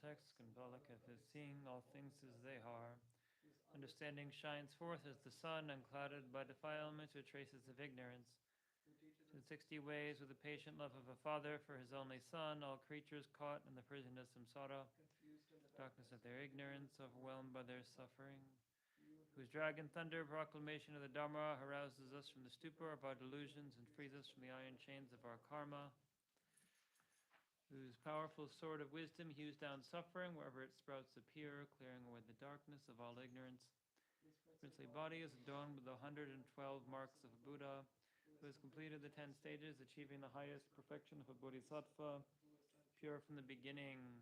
text, Kanvalaketh is seeing all things as they are. Understanding shines forth as the sun, unclouded by defilements or traces of ignorance. In 60 ways, with the patient love of a father for his only son, all creatures caught in the prison of samsara, darkness of their ignorance, overwhelmed by their suffering, whose dragon thunder proclamation of the Dharma arouses us from the stupor of our delusions and frees us from the iron chains of our karma, whose powerful sword of wisdom hews down suffering wherever its sprouts appear, clearing away the darkness of all ignorance. His princely body is adorned with the 112 marks of a Buddha, who has completed the 10 stages, achieving the highest perfection of a bodhisattva, pure from the beginning.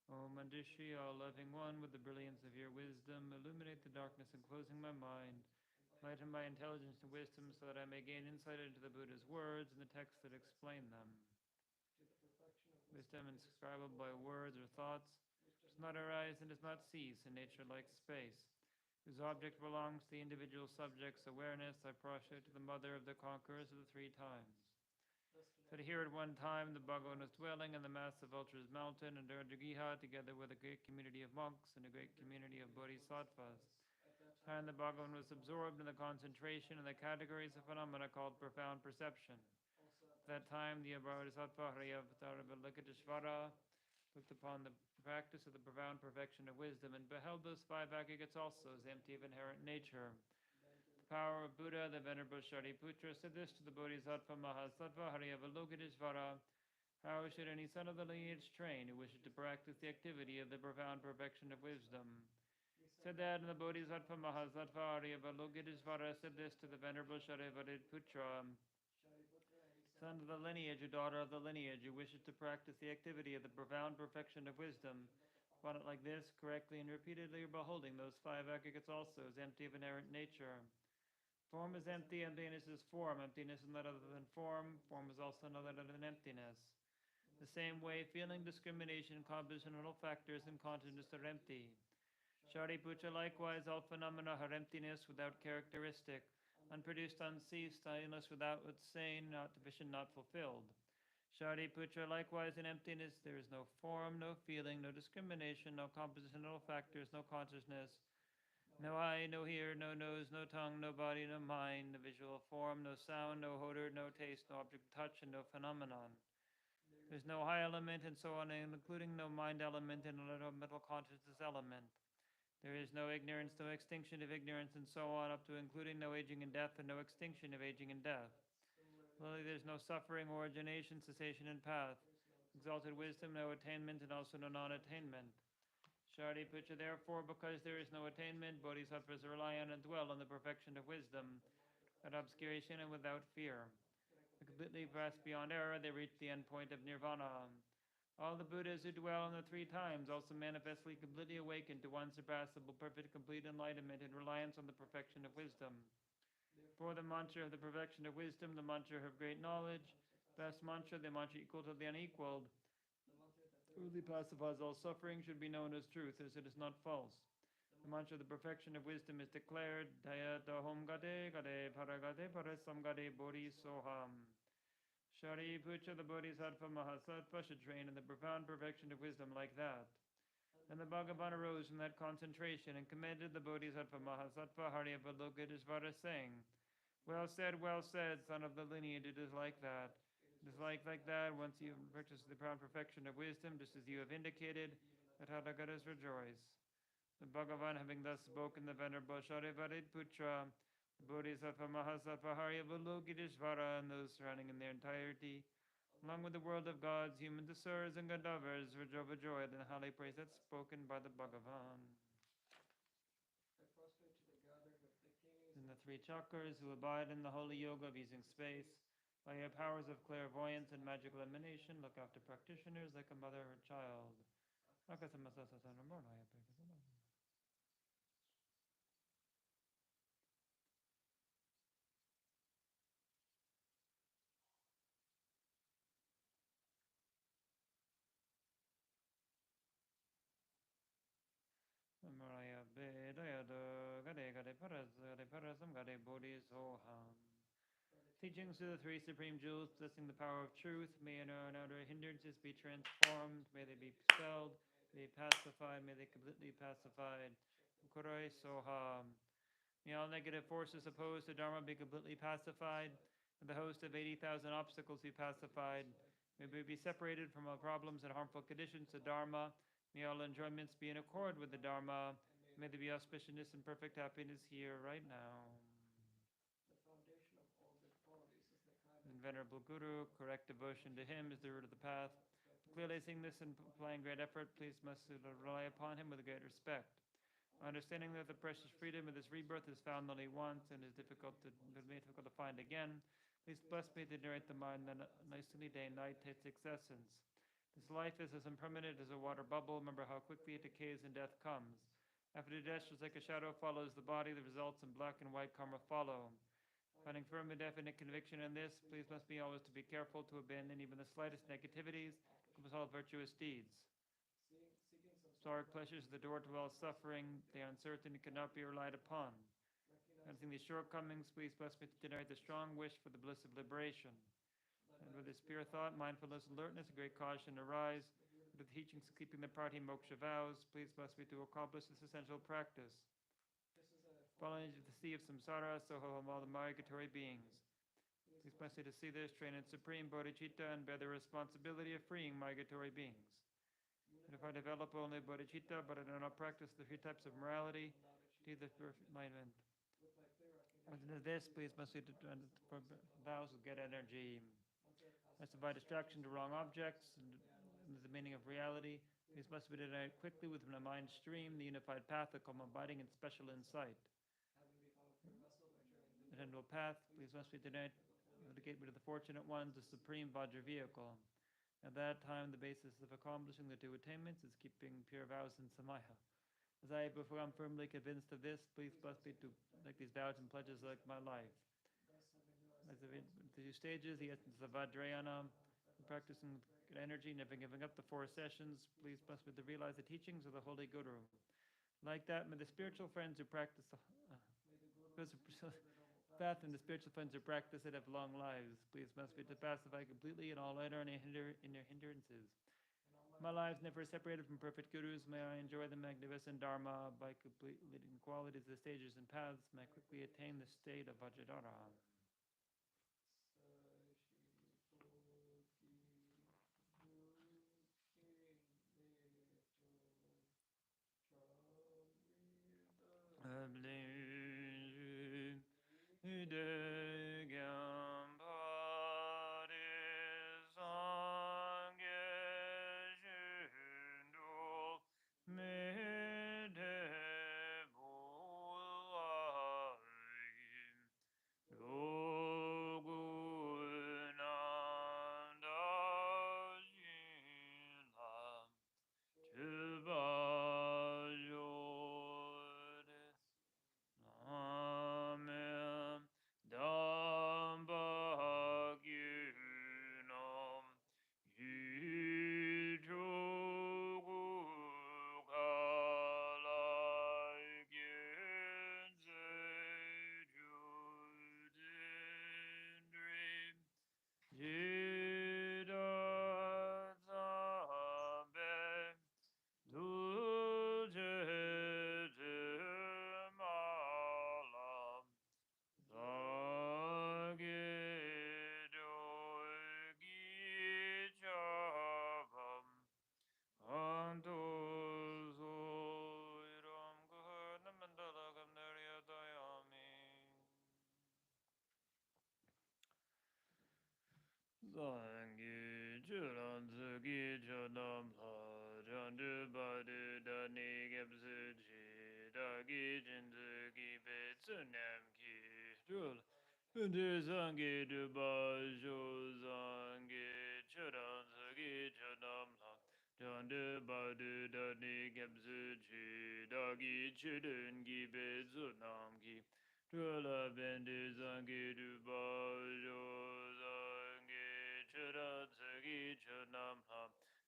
O Manjushri, all loving one, with the brilliance of your wisdom, illuminate the darkness enclosing my mind, lighten my intelligence and wisdom, so that I may gain insight into the Buddha's words and the texts that explain them. Wisdom inscribable by words or thoughts does not arise and does not cease in nature like space, whose object belongs to the individual subject's awareness. I prostrate to the mother of the conquerors of the 3 times. That here at one time the Bhagavan was dwelling in the massive Ultra's mountain and Urdhagriha, together with a great community of monks and a great community of bodhisattvas. And the Bhagavan was absorbed in the concentration in the categories of phenomena called profound perception. At that time, the Bodhisattva Haryavataravalakiteshvara looked upon the practice of the profound perfection of wisdom and beheld those 5 aggregates also as empty of inherent nature. The power of Buddha, the Venerable Shariputra, said this to the Bodhisattva Mahasattva Haryavalokiteshvara: how should any son of the lineage train who wishes to practice the activity of the profound perfection of wisdom? Said that, and the Bodhisattva Mahasattva Haryavalokiteshvara said this to the Venerable Shariputra: son of the lineage, or daughter of the lineage, who wishes to practice the activity of the profound perfection of wisdom, upon it like this, correctly and repeatedly beholding those 5 aggregates also as empty of inherent nature. Form is empty, emptiness is form. Emptiness is not other than form. Form is also not other than emptiness. The same way, feeling, discrimination, compositional factors, and consciousness are empty. Shariputra, likewise, all phenomena are emptiness without characteristic, unproduced, unceased, endless without saying, not deficient, not fulfilled. Shariputra, likewise, in emptiness, there is no form, no feeling, no discrimination, no compositional factors, no consciousness, no eye, no ear, no nose, no tongue, no body, no mind, no visual form, no sound, no odor, no taste, no object of touch, and no phenomenon. There's no high element, and so on, including no mind element and no mental consciousness element. There is no ignorance, no extinction of ignorance, and so on, up to including no aging and death and no extinction of aging and death. Similarly, there's no suffering, origination, cessation, and path. Exalted wisdom, no attainment, and also no non-attainment. Shariputra, therefore, because there is no attainment, bodhisattvas rely on and dwell on the perfection of wisdom, without obscuration and without fear. They completely pass beyond error, they reach the end point of nirvana. All the Buddhas who dwell in the 3 times also manifestly completely awaken to unsurpassable, perfect, complete enlightenment in reliance on the perfection of wisdom. For the mantra of the perfection of wisdom, the mantra of great knowledge, best mantra, the mantra equal to the unequaled, truly pacifies all suffering, should be known as truth, as it is not false. The mantra of the perfection of wisdom is declared, Daya Dahom Gade Gade Paragade Parasam Gade Bodhi Soham. Shariputra, the Bodhisattva Mahasattva, should train in the profound perfection of wisdom like that. Then the Bhagavan arose from that concentration and commended the Bodhisattva Mahasattva Haryavalokiteshvara, saying, well said, son of the lineage, it is like that. It is like that, once you have practiced the profound perfection of wisdom, just as you have indicated, the Tathagatas rejoice. The Bhagavan, having thus spoken, the Venerable Shariputra, the Bodhisattva Mahasattva Haryavalokiteshvara, and those surrounding in their entirety, along with the world of gods, human asuras, and Gandharvas, were overjoyed and highly praised that spoken by the Bhagavan. In the 3 chakras who abide in the holy yoga of using space, by your powers of clairvoyance and magical emanation, look after practitioners like a mother or child. Dayada Gade Gade Parasam Gade Bodhi Soham. Teachings to the three supreme jewels, possessing the power of truth, may in our outer hindrances be transformed, may they be expelled, may they pacified, may they completely pacified. Kurai Soham. May all negative forces opposed to Dharma be completely pacified, and the host of 80,000 obstacles be pacified. May we be separated from all problems and harmful conditions to Dharma. May all enjoyments be in accord with the Dharma. May there be auspiciousness and perfect happiness here right now. And Venerable Guru, correct devotion to him is the root of the path. Clearly seeing this and applying great effort, please must rely upon him with great respect. Understanding that the precious freedom of this rebirth is found only once and is difficult to find again, please bless me to generate the mind that nicely day and night takes its essence. This life is as impermanent as a water bubble. Remember how quickly it decays and death comes. After death, just like a shadow follows the body, the results in black and white karma follow. Finding firm and definite conviction in this, please must be always to be careful to abandon even the slightest negativities, to all virtuous deeds. Stark pleasures the door to all suffering, they are uncertain and cannot be relied upon. Recognizing these shortcomings, please bless me to generate the strong wish for the bliss of liberation. And with this pure thought, mindfulness, alertness, and great caution arise. With the teachings of keeping the party moksha vows, please bless me to accomplish this essential practice. Falling into the sea of samsara, so have all the migratory beings. Please bless me to see this, train in supreme bodhicitta, and bear the responsibility of freeing migratory beings. And if I develop only bodhicitta, but I do not practice the three types of morality, to the perfect enlightenment. Into this, please must be for vows of get energy. That's by distraction to wrong objects, and the meaning of reality. These must be denied quickly within a mind stream, the unified path of calm abiding and special insight. The general path, please must be denied the gateway to the fortunate ones, the supreme Vajra vehicle. At that time, the basis of accomplishing the two attainments is keeping pure vows in Samaya. As I become firmly convinced of this, please bless me to make these vows and pledges like my life. As the two stages, the essence of Vajrayana, practicing good energy, never giving up the 4 sessions, please bless me to realize the teachings of the Holy Guru. Like that, may the spiritual friends who practice the path and the spiritual friends who practice it have long lives. Please bless me to pacify completely in all inner and inner hindrances. My lives never separated from perfect gurus. May I enjoy the magnificent Dharma by completely leading the qualities of the stages and paths. May I quickly attain the state of Vajradhara.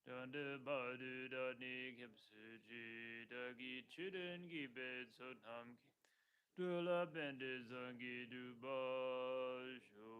Danda badu da ni kipsuji da gi chuden gi bed so nam ki. Dula bende zangi du ba sho.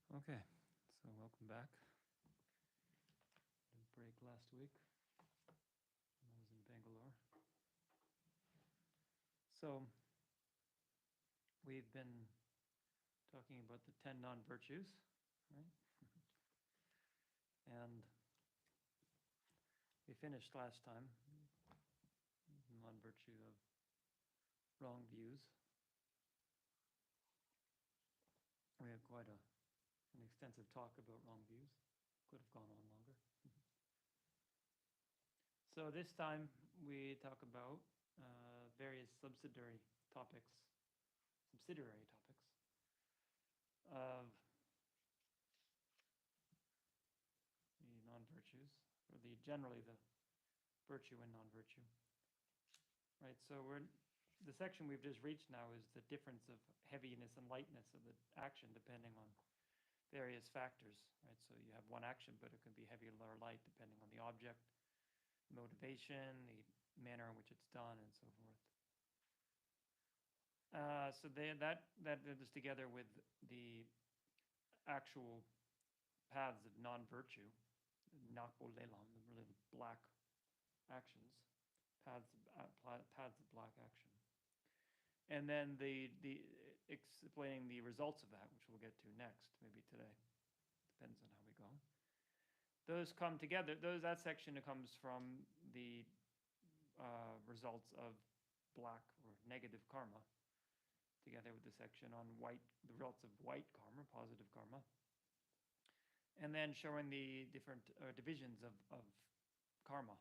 Okay, so welcome back. Did a break last week when I was in Bangalore. So we've been talking about the 10 non-virtues, right? And we finished last time non-virtue of wrong views. We had quite an extensive talk about wrong views. Could have gone on longer. So this time we talk about various subsidiary topics of the non-virtues, or generally the virtue and non-virtue. Right, so the section we've just reached now is the difference of heaviness and lightness of the action depending on various factors, right? So you have one action, but it can be heavy or light depending on the object, motivation, the manner in which it's done, and so forth. So that is together with the actual paths of non-virtue, nakbo lelam, really the black actions, paths of black action, and then the explaining the results of that, which we'll get to next, maybe today, depends on how we go. Those come together. That section comes from the results of black or negative karma, together with the section on the results of white karma, positive karma, and then showing the different divisions of karma.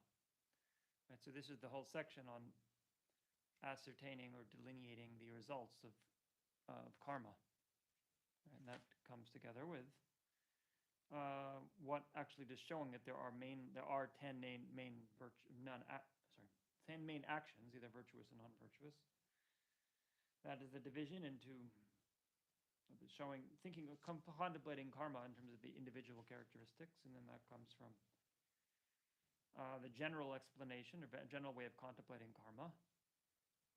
Right, so this is the whole section on ascertaining or delineating the results of karma. And that comes together with what actually just showing that there are 10 main 10 main actions, either virtuous or non-virtuous. That is the division into contemplating karma in terms of the individual characteristics, and then that comes from the general explanation or general way of contemplating karma.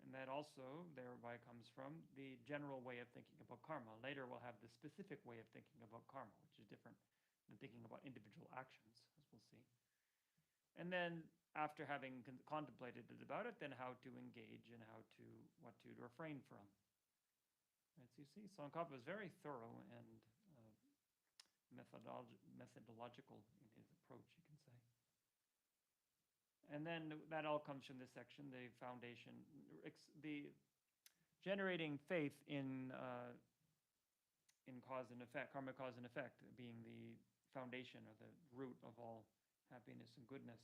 And that also thereby comes from the general way of thinking about karma. Later we'll have the specific way of thinking about karma, which is different than thinking about individual actions, as we'll see. And then after having contemplated about it, then how to engage and what to refrain from. Right, so you see, Tsongkhapa is very thorough and methodological in his approach, you can say. And then that all comes from this section, the foundation, the generating faith in cause and effect, karma cause and effect being the foundation or the root of all happiness and goodness.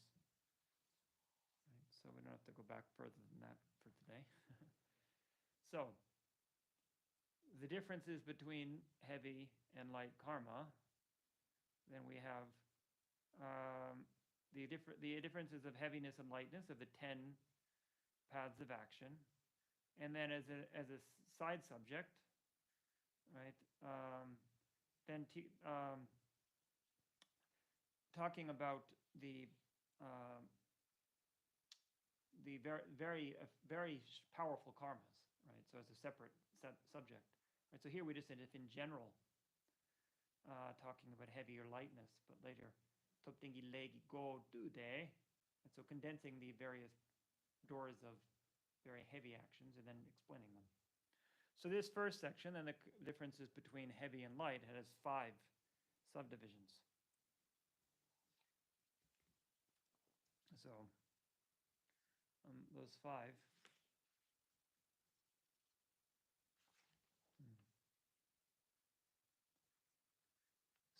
Right, so we don't have to go back further than that for today. So the differences between heavy and light karma, then we have the differences of heaviness and lightness of the 10 paths of action, and then as a side subject, right? Then talking about the very powerful karmas, right? So as a separate subject, right? So here we just said if in general, talking about heavy or lightness, but later. And so condensing the various doors of very heavy actions and then explaining them. So this first section and the differences between heavy and light has 5 subdivisions. So those 5.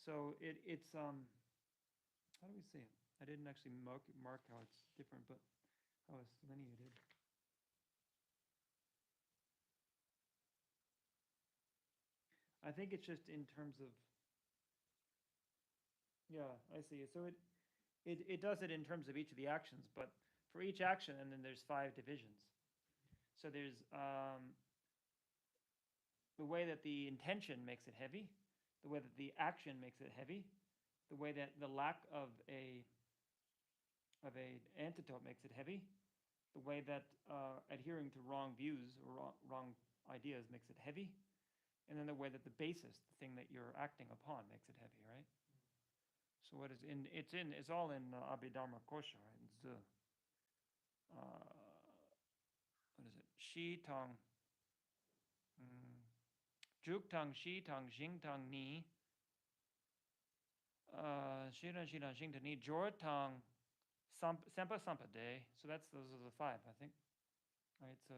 So it's how do we say it? I didn't actually mark how it's different, but how it's lineated. I think it's just in terms of, yeah, I see. So it does it in terms of each of the actions, but for each action, and then there's 5 divisions. So there's the way that the intention makes it heavy, the way that the action makes it heavy, the way that the lack of a antidote makes it heavy, the way that adhering to wrong views or wrong ideas makes it heavy, and then the way that the basis, the thing that you're acting upon, makes it heavy, right? So what is it's all in Abhidharma Kosha, right? What is it? Shi tang, juk tang shi tang jing tang ni. Shiran shiran jing tang ni jor tang sempa sampa de. So those are the 5, I think. Right. So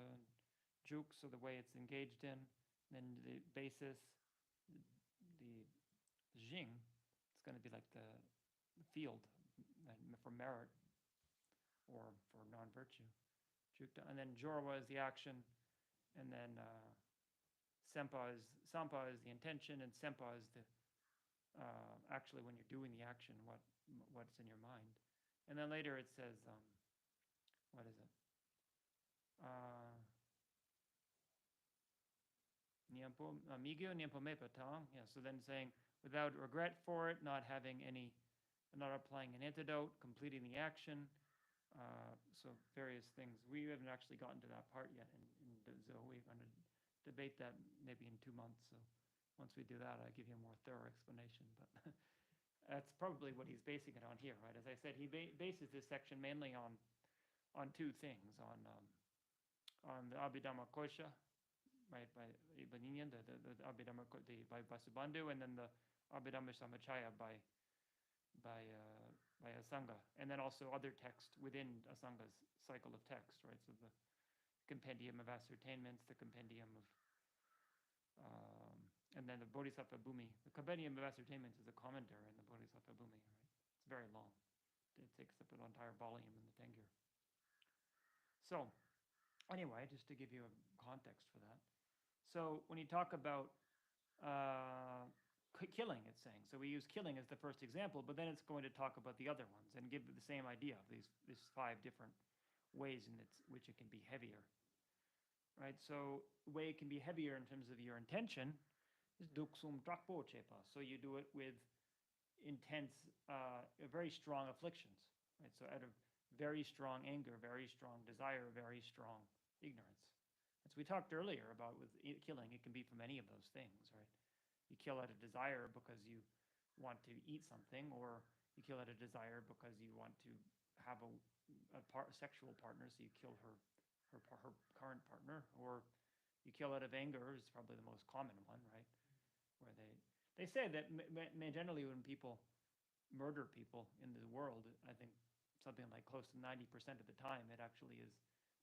juk, so the way it's engaged in, then the basis, the jing, it's going to be like the field for merit or for non-virtue. And then jorwa is the action, and then sampa is the intention, and sempa is the actually when you're doing the action, what's in your mind. And then later it says, what is it? Migyo nyampo me patang. Yeah, so then saying without regret for it, not applying an antidote, completing the action. So various things. We haven't actually gotten to that part yet in Zo. We're going to debate that maybe in 2 months. So once we do that, I'll give you a more thorough explanation. But that's probably what he's basing it on here, right? As I said, he bases this section mainly on 2 things, on the Abhidharma Kosha, right, by Ibn Yin, the Abhidharma by Vasubandhu, and then the Abhidharma Samachaya by Asanga, and then also other text within Asanga's cycle of text, right? So the compendium of ascertainments, the compendium of And then the Bodhisattva Bhumi. The Compendium of Ascertainments is a commentary on the Bodhisattva Bhumi. Right? It's very long. It takes up an entire volume in the Tengyur. So, anyway, just to give you a context for that. So, when you talk about killing, it's saying. So, we use killing as the first example, but then it's going to talk about the other ones and give the same idea of these 5 different ways in which it can be heavier. Right? So, the way it can be heavier in terms of your intention is duksum drakpo chepa. So, you do it with intense, very strong afflictions. Right? So, out of very strong anger, very strong desire, very strong ignorance. As we talked earlier about with killing, it can be from any of those things, right? You kill out of desire because you want to eat something, or you kill out of desire because you want to have a sexual partner, so you kill her current partner, or you kill out of anger is probably the most common one, right? Where they say that generally when people murder people in the world, I think something like close to 90% of the time it actually is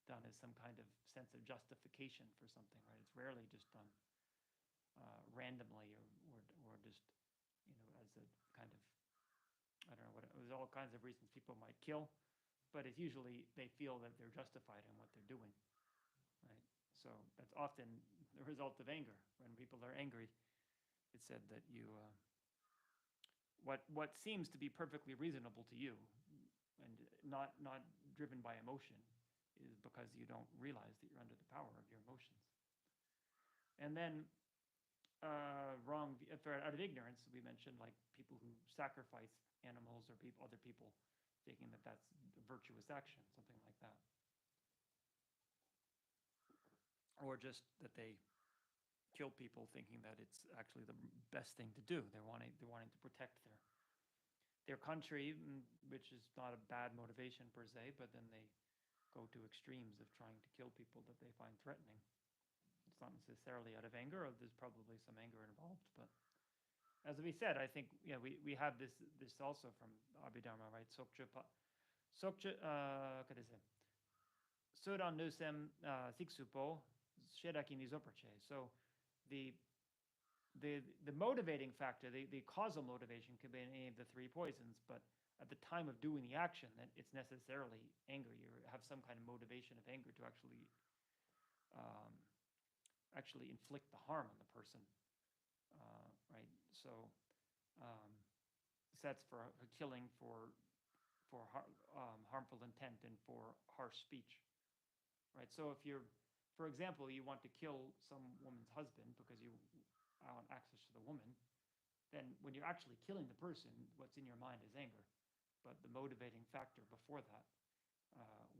done as some kind of sense of justification for something, right? It's rarely just done randomly or just, as a kind of, I don't know what, there's all kinds of reasons people might kill, but it's usually they feel that they're justified in what they're doing, right? So that's often the result of anger. When people are angry, it's said that you, what seems to be perfectly reasonable to you and not driven by emotion is because you don't realize that you're under the power of your emotions. And then wrong out of ignorance, we mentioned like people who sacrifice animals or other people, thinking that that's a virtuous action, something like that, or just that they kill people thinking that it's actually the best thing to do. They're wanting to protect their country, which is not a bad motivation per se, but then they go to extremes of trying to kill people that they find threatening. It's not necessarily out of anger, or there's probably some anger involved, but as we said, I think we have this also from Abhidharma, right? Sokcha Sudan nusem siksupo shedaki nizoperche. So the motivating factor, the causal motivation could be in any of the 3 poisons, but at the time of doing the action, that it's necessarily anger. You have some kind of motivation of anger to actually inflict the harm on the person, right? So that's for killing for harmful intent and for harsh speech, right? So if you're, for example, you want to kill some woman's husband because you want access to the woman, then when you're actually killing the person, what's in your mind is anger, but the motivating factor before that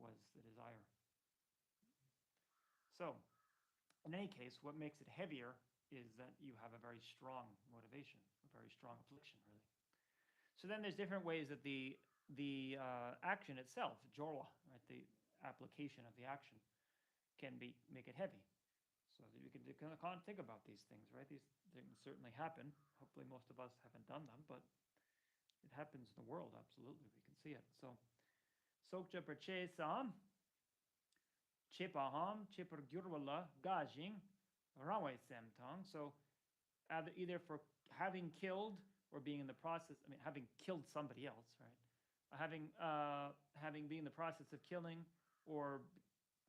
was the desire. So in any case, what makes it heavier is that you have a very strong motivation, a very strong affliction, really. So then there's different ways that the action itself, jorwa, right, the application of the action, can make it heavy. So that you can kind of think about these things, right? These things certainly happen. Hopefully most of us haven't done them, but it happens in the world, absolutely. We can see it. So, Sokcha Prache Sam, Chepaham, Chepar Gyurwala, Gajing, Rawai Semtang. So either for having killed or being in the process, having killed somebody else, right? Having been in the process of killing, or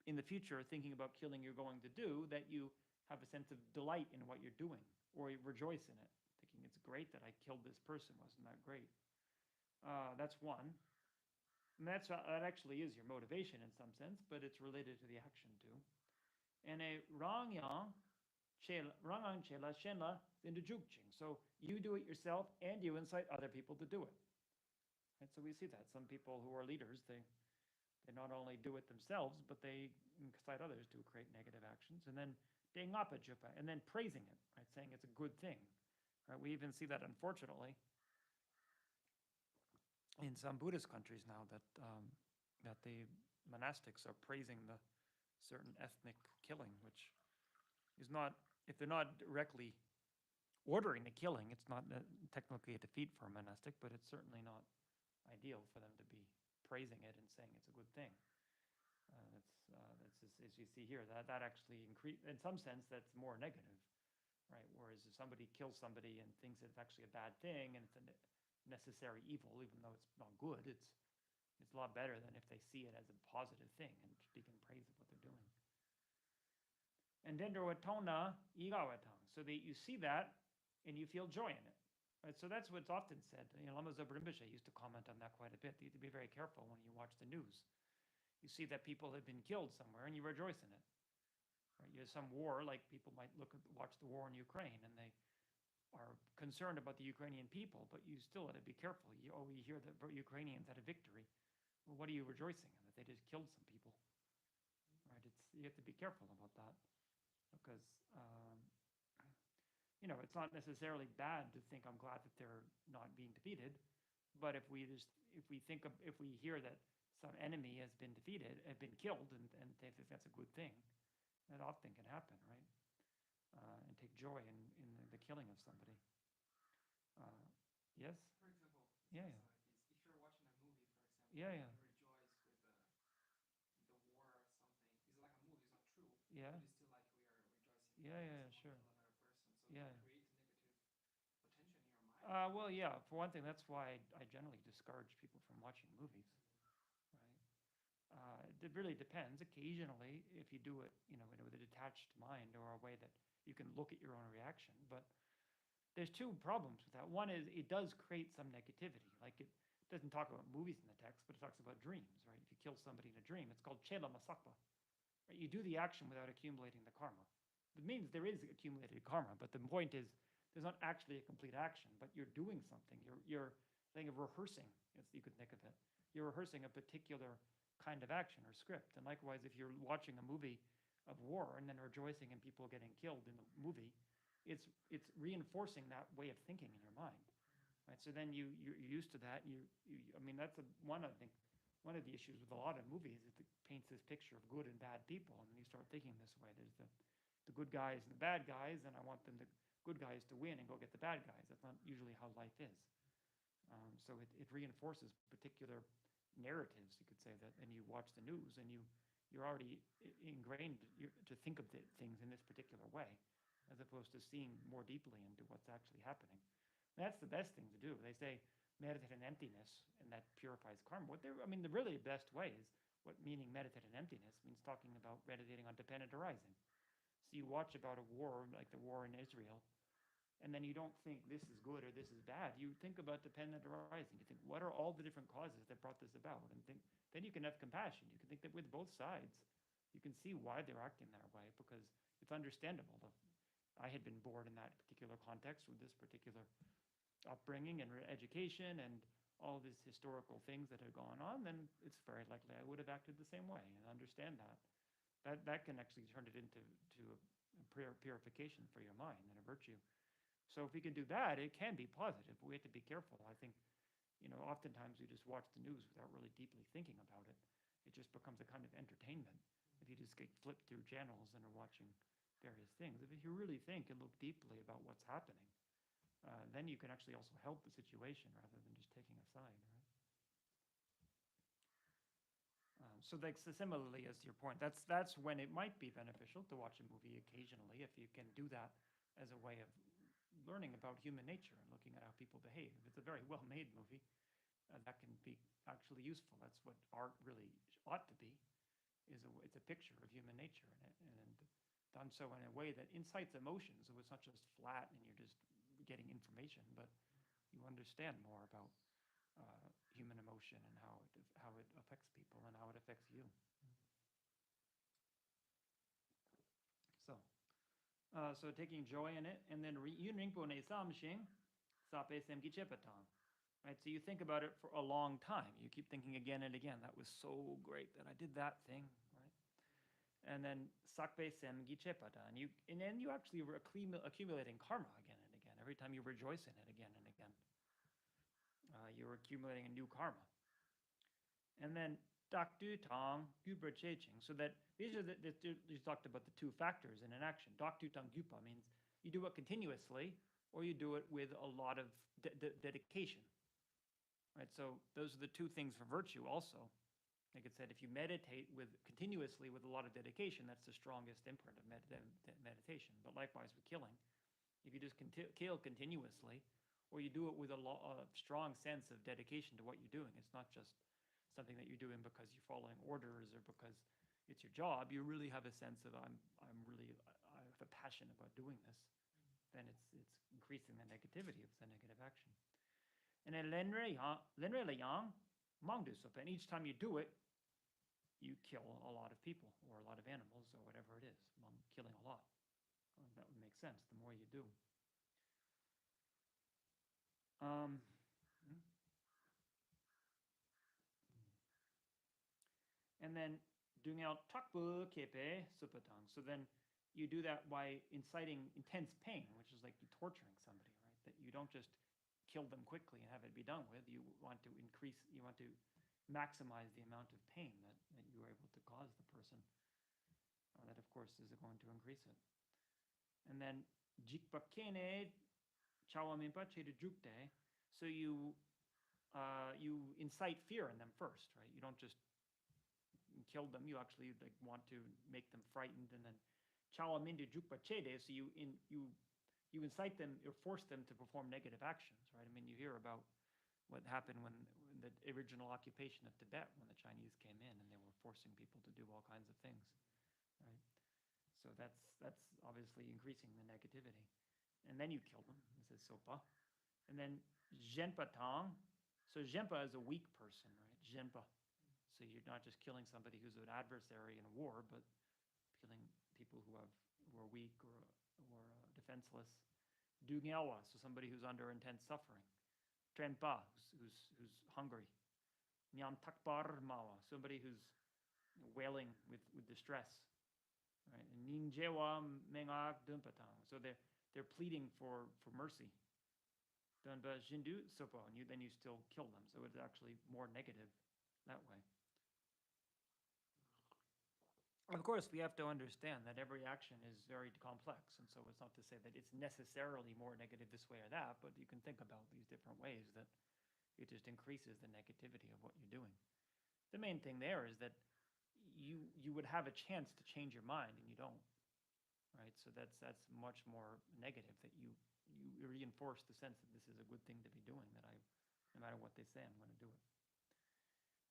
in the future thinking about killing you're going to do, that you have a sense of delight in what you're doing, or you rejoice in it, thinking it's great that I killed this person, wasn't that great? That's one. And that actually is your motivation in some sense, but it's related to the action too. And a rangyang chela shenla into jukching. So you do it yourself and you incite other people to do it. And so we see that some people who are leaders, they not only do it themselves, but they incite others to create negative actions. And then dengapa jupa, and then praising it, right, saying it's a good thing. Right? We even see that, unfortunately, in some Buddhist countries now, that the monastics are praising the certain ethnic killing, which is not, if they're not directly ordering the killing, it's not technically a defeat for a monastic, but it's certainly not ideal for them to be praising it and saying it's a good thing. That's just, as you see here, that actually increase, in some sense, that's more negative, right? Whereas if somebody kills somebody and thinks it's actually a bad thing and it's a necessary evil, even though it's not good, it's a lot better than if they see it as a positive thing and speak in praise of what they're doing. And dendrowatona igawatang, so that you see that and you feel joy in it. Right? So that's what's often said. Lama Zopa Rinpoche used to comment on that quite a bit. You have to be very careful when you watch the news. You see that people have been killed somewhere and you rejoice in it. Right? You have some war, like people might watch the war in Ukraine and they are concerned about the Ukrainian people, but you still have to be careful. You hear that Ukrainians had a victory. Well, what are you rejoicing in? That they just killed some people, right? You have to be careful about that because it's not necessarily bad to think I'm glad that they're not being defeated, but if we hear that some enemy has been defeated, have been killed, and think that that's a good thing, that often can happen, right? And take joy in the killing of somebody. Yes? For example, Yeah, it's yeah. like this. If you're watching a movie, for example, Yeah, and yeah. you rejoice with the war or something, it's like a movie, it's not true. Yeah. But it's still like we are rejoicing Yeah, because yeah, someone sure. killed another person. So Yeah. it creates a negative potential in your mind. Well, yeah. For one thing, that's why I generally discourage people from watching movies, right? It really depends. Occasionally, if you do it, with a detached mind or a way that you can look at your own reaction. But there's two problems with that. One is it does create some negativity. Like it doesn't talk about movies in the text, but it talks about dreams, right? If you kill somebody in a dream, it's called chela masakpa. Right? You do the action without accumulating the karma. It means there is accumulated karma, but the point is there's not actually a complete action, but you're doing something. You're thinking of rehearsing, as you could think of it. You're rehearsing a particular kind of action or script. And likewise, if you're watching a movie of war and then rejoicing in people getting killed in the movie, it's reinforcing that way of thinking in your mind. Right? So then you're used to that. I mean, that's one I think one of the issues with a lot of movies is it paints this picture of good and bad people, and then you start thinking this way. There's the good guys and the bad guys, and I want the good guys to win and go get the bad guys. That's not usually how life is. So it reinforces particular narratives, you could say, that, and you watch the news and you're already ingrained to think of things in this particular way, as opposed to seeing more deeply into what's actually happening. And that's the best thing to do. They say meditate in emptiness, and that purifies karma. The really best way is what meaning meditate in emptiness means talking about meditating on dependent arising. So you watch about a war, like the war in Israel, and then you don't think this is good or this is bad. You think about dependent arising. You think, what are all the different causes that brought this about? And then you can have compassion. You can think that with both sides, you can see why they're acting that way, because it's understandable. I had been born in that particular context with this particular upbringing and education and all these historical things that had gone on, then it's very likely I would have acted the same way and understand that. That can actually turn it into a purification for your mind and a virtue. So if we can do that, it can be positive. We have to be careful. I think, oftentimes we just watch the news without really deeply thinking about it. It just becomes a kind of entertainment if you just get flipped through channels and are watching various things. If you really think and look deeply about what's happening, then you can actually also help the situation rather than just taking a side, right? So similarly, as to your point, that's when it might be beneficial to watch a movie occasionally, if you can do that as a way of learning about human nature and looking at how people behave. If it's a very well-made movie, that can be actually useful. That's what art really ought to be. It's a picture of human nature, and done so in a way that incites emotions. So it's not just flat and you're just getting information, but you understand more about human emotion and how it affects people and how it affects you. So taking joy in it, and then yunringpo ne samshing sape semgi chepatang. Right, so you think about it for a long time. You keep thinking again and again, that was so great that I did that thing, right? And then sakpe semgi chepata, and then you actually are accumulating karma again and again. Every time you rejoice in it again and again, you're accumulating a new karma. And then daktu tang gupa cheching, so that these are you talked about the two factors in an action. Daktu tang gupa means you do it continuously, or you do it with a lot of dedication. Right, so those are the two things for virtue also. Like it said, if you meditate continuously with a lot of dedication, that's the strongest imprint of meditation. But likewise with killing, If you just kill continuously, or you do it with a strong sense of dedication to what you're doing, it's not just something that you're doing because you're following orders or because it's your job. You really have a sense of I have a passion about doing this. Then it's increasing the negativity of the negative action. And then lenre yang mangdu sopa. And each time you do it, you kill a lot of people or a lot of animals or whatever it is. Killing a lot. Well, that would make sense. The more you do. And then doing out takbu kepe supatang. So then you do that by inciting intense pain, which is like you torturing somebody, right? That you don't just kill them quickly and have it be done with. You want to maximize the amount of pain that you are able to cause the person. That, of course, is going to increase it. And then jikpakene chawamimpa chedujukte. So you incite fear in them first, right? You don't just kill them. You actually want to make them frightened, and then chawamindu jukpachede. So you incite them or force them to perform negative actions, right? I mean, you hear about what happened when the original occupation of Tibet, when the Chinese came in and they were forcing people to do all kinds of things, right? So that's obviously increasing the negativity. And then you kill them. This is sopa. And then zhenpa tang. So zhenpa is a weak person, right? Zhenpa. So you're not just killing somebody who's an adversary in a war, but killing people who are weak or defenseless. Dugelwa, so somebody who's under intense suffering. Trenpa, who's hungry. Nyam takbar mawa, somebody who's wailing with distress. Right? And ninjewa mengak dumpatang, so they're pleading for mercy. Dunba jindu sopo, and then you still kill them, so it's actually more negative that way. Of course, we have to understand that every action is very complex, and so it's not to say that it's necessarily more negative this way or that, but you can think about these different ways that it just increases the negativity of what you're doing. The main thing there is that you would have a chance to change your mind, and you don't, right? So that's much more negative, that you reinforce the sense that this is a good thing to be doing, that no matter what they say, I'm going to do it.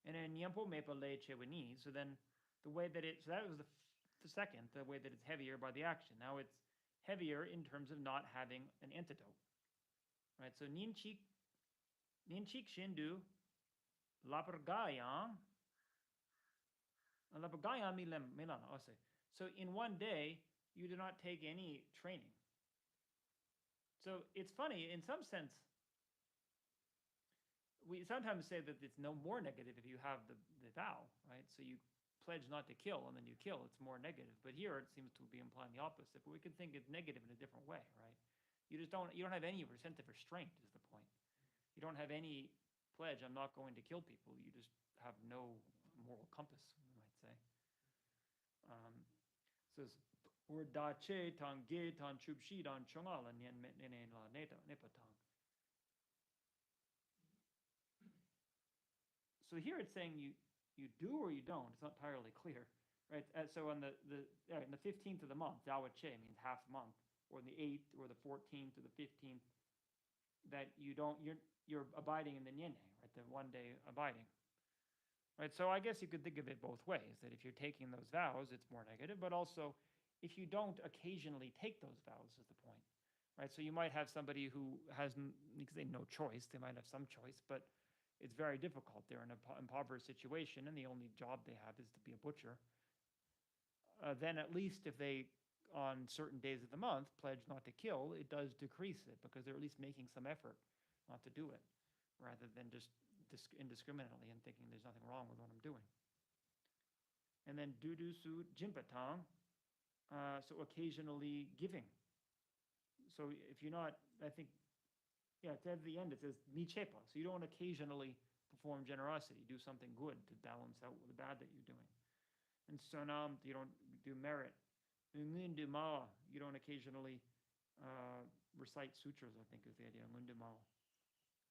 And then Nyampo Mepa Le Chewini, so then the way that so that was the second, the way that it's heavier by the action. Now it's heavier in terms of not having an antidote, right? So Ninchik Shindu Lapargayang Milana. So in one day, you do not take any training. So it's funny, in some sense, we sometimes say that it's no more negative if you have the vow, right? So you pledge not to kill and then you kill, it's more negative. But here it seems to be implying the opposite. But we can think it's negative in a different way, right? You don't have any sense of restraint is the point. You don't have any pledge, I'm not going to kill people. You just have no moral compass, we might say. Says or dache tang ge tan chubshi dan chongala nien la nepatang. So here it's saying you do or you don't. It's not entirely clear, right? So on the 15th of the month, Dawa Che means half month, or the 8th or the 14th or the 15th, that you're abiding in the Nyene, right? The 1 day abiding, right? So I guess you could think of it both ways. That if you're taking those vows, it's more negative, but also if you don't occasionally take those vows is the point, right? So you might have somebody who has no choice. They might have some choice, but it's very difficult. They're in an impoverished situation, and the only job they have is to be a butcher. Then at least if they, on certain days of the month, pledge not to kill, it does decrease it, because they're at least making some effort not to do it, rather than just indiscriminately and thinking there's nothing wrong with what I'm doing. And then dudusu jimpatang, so occasionally giving. So if you're not, I think, at the end it says nichepa, so you don't occasionally perform generosity, do something good to balance out the bad that you're doing. And sonam, you don't do merit. Ngunduma, you don't occasionally recite sutras, I think is the idea, ngunduma.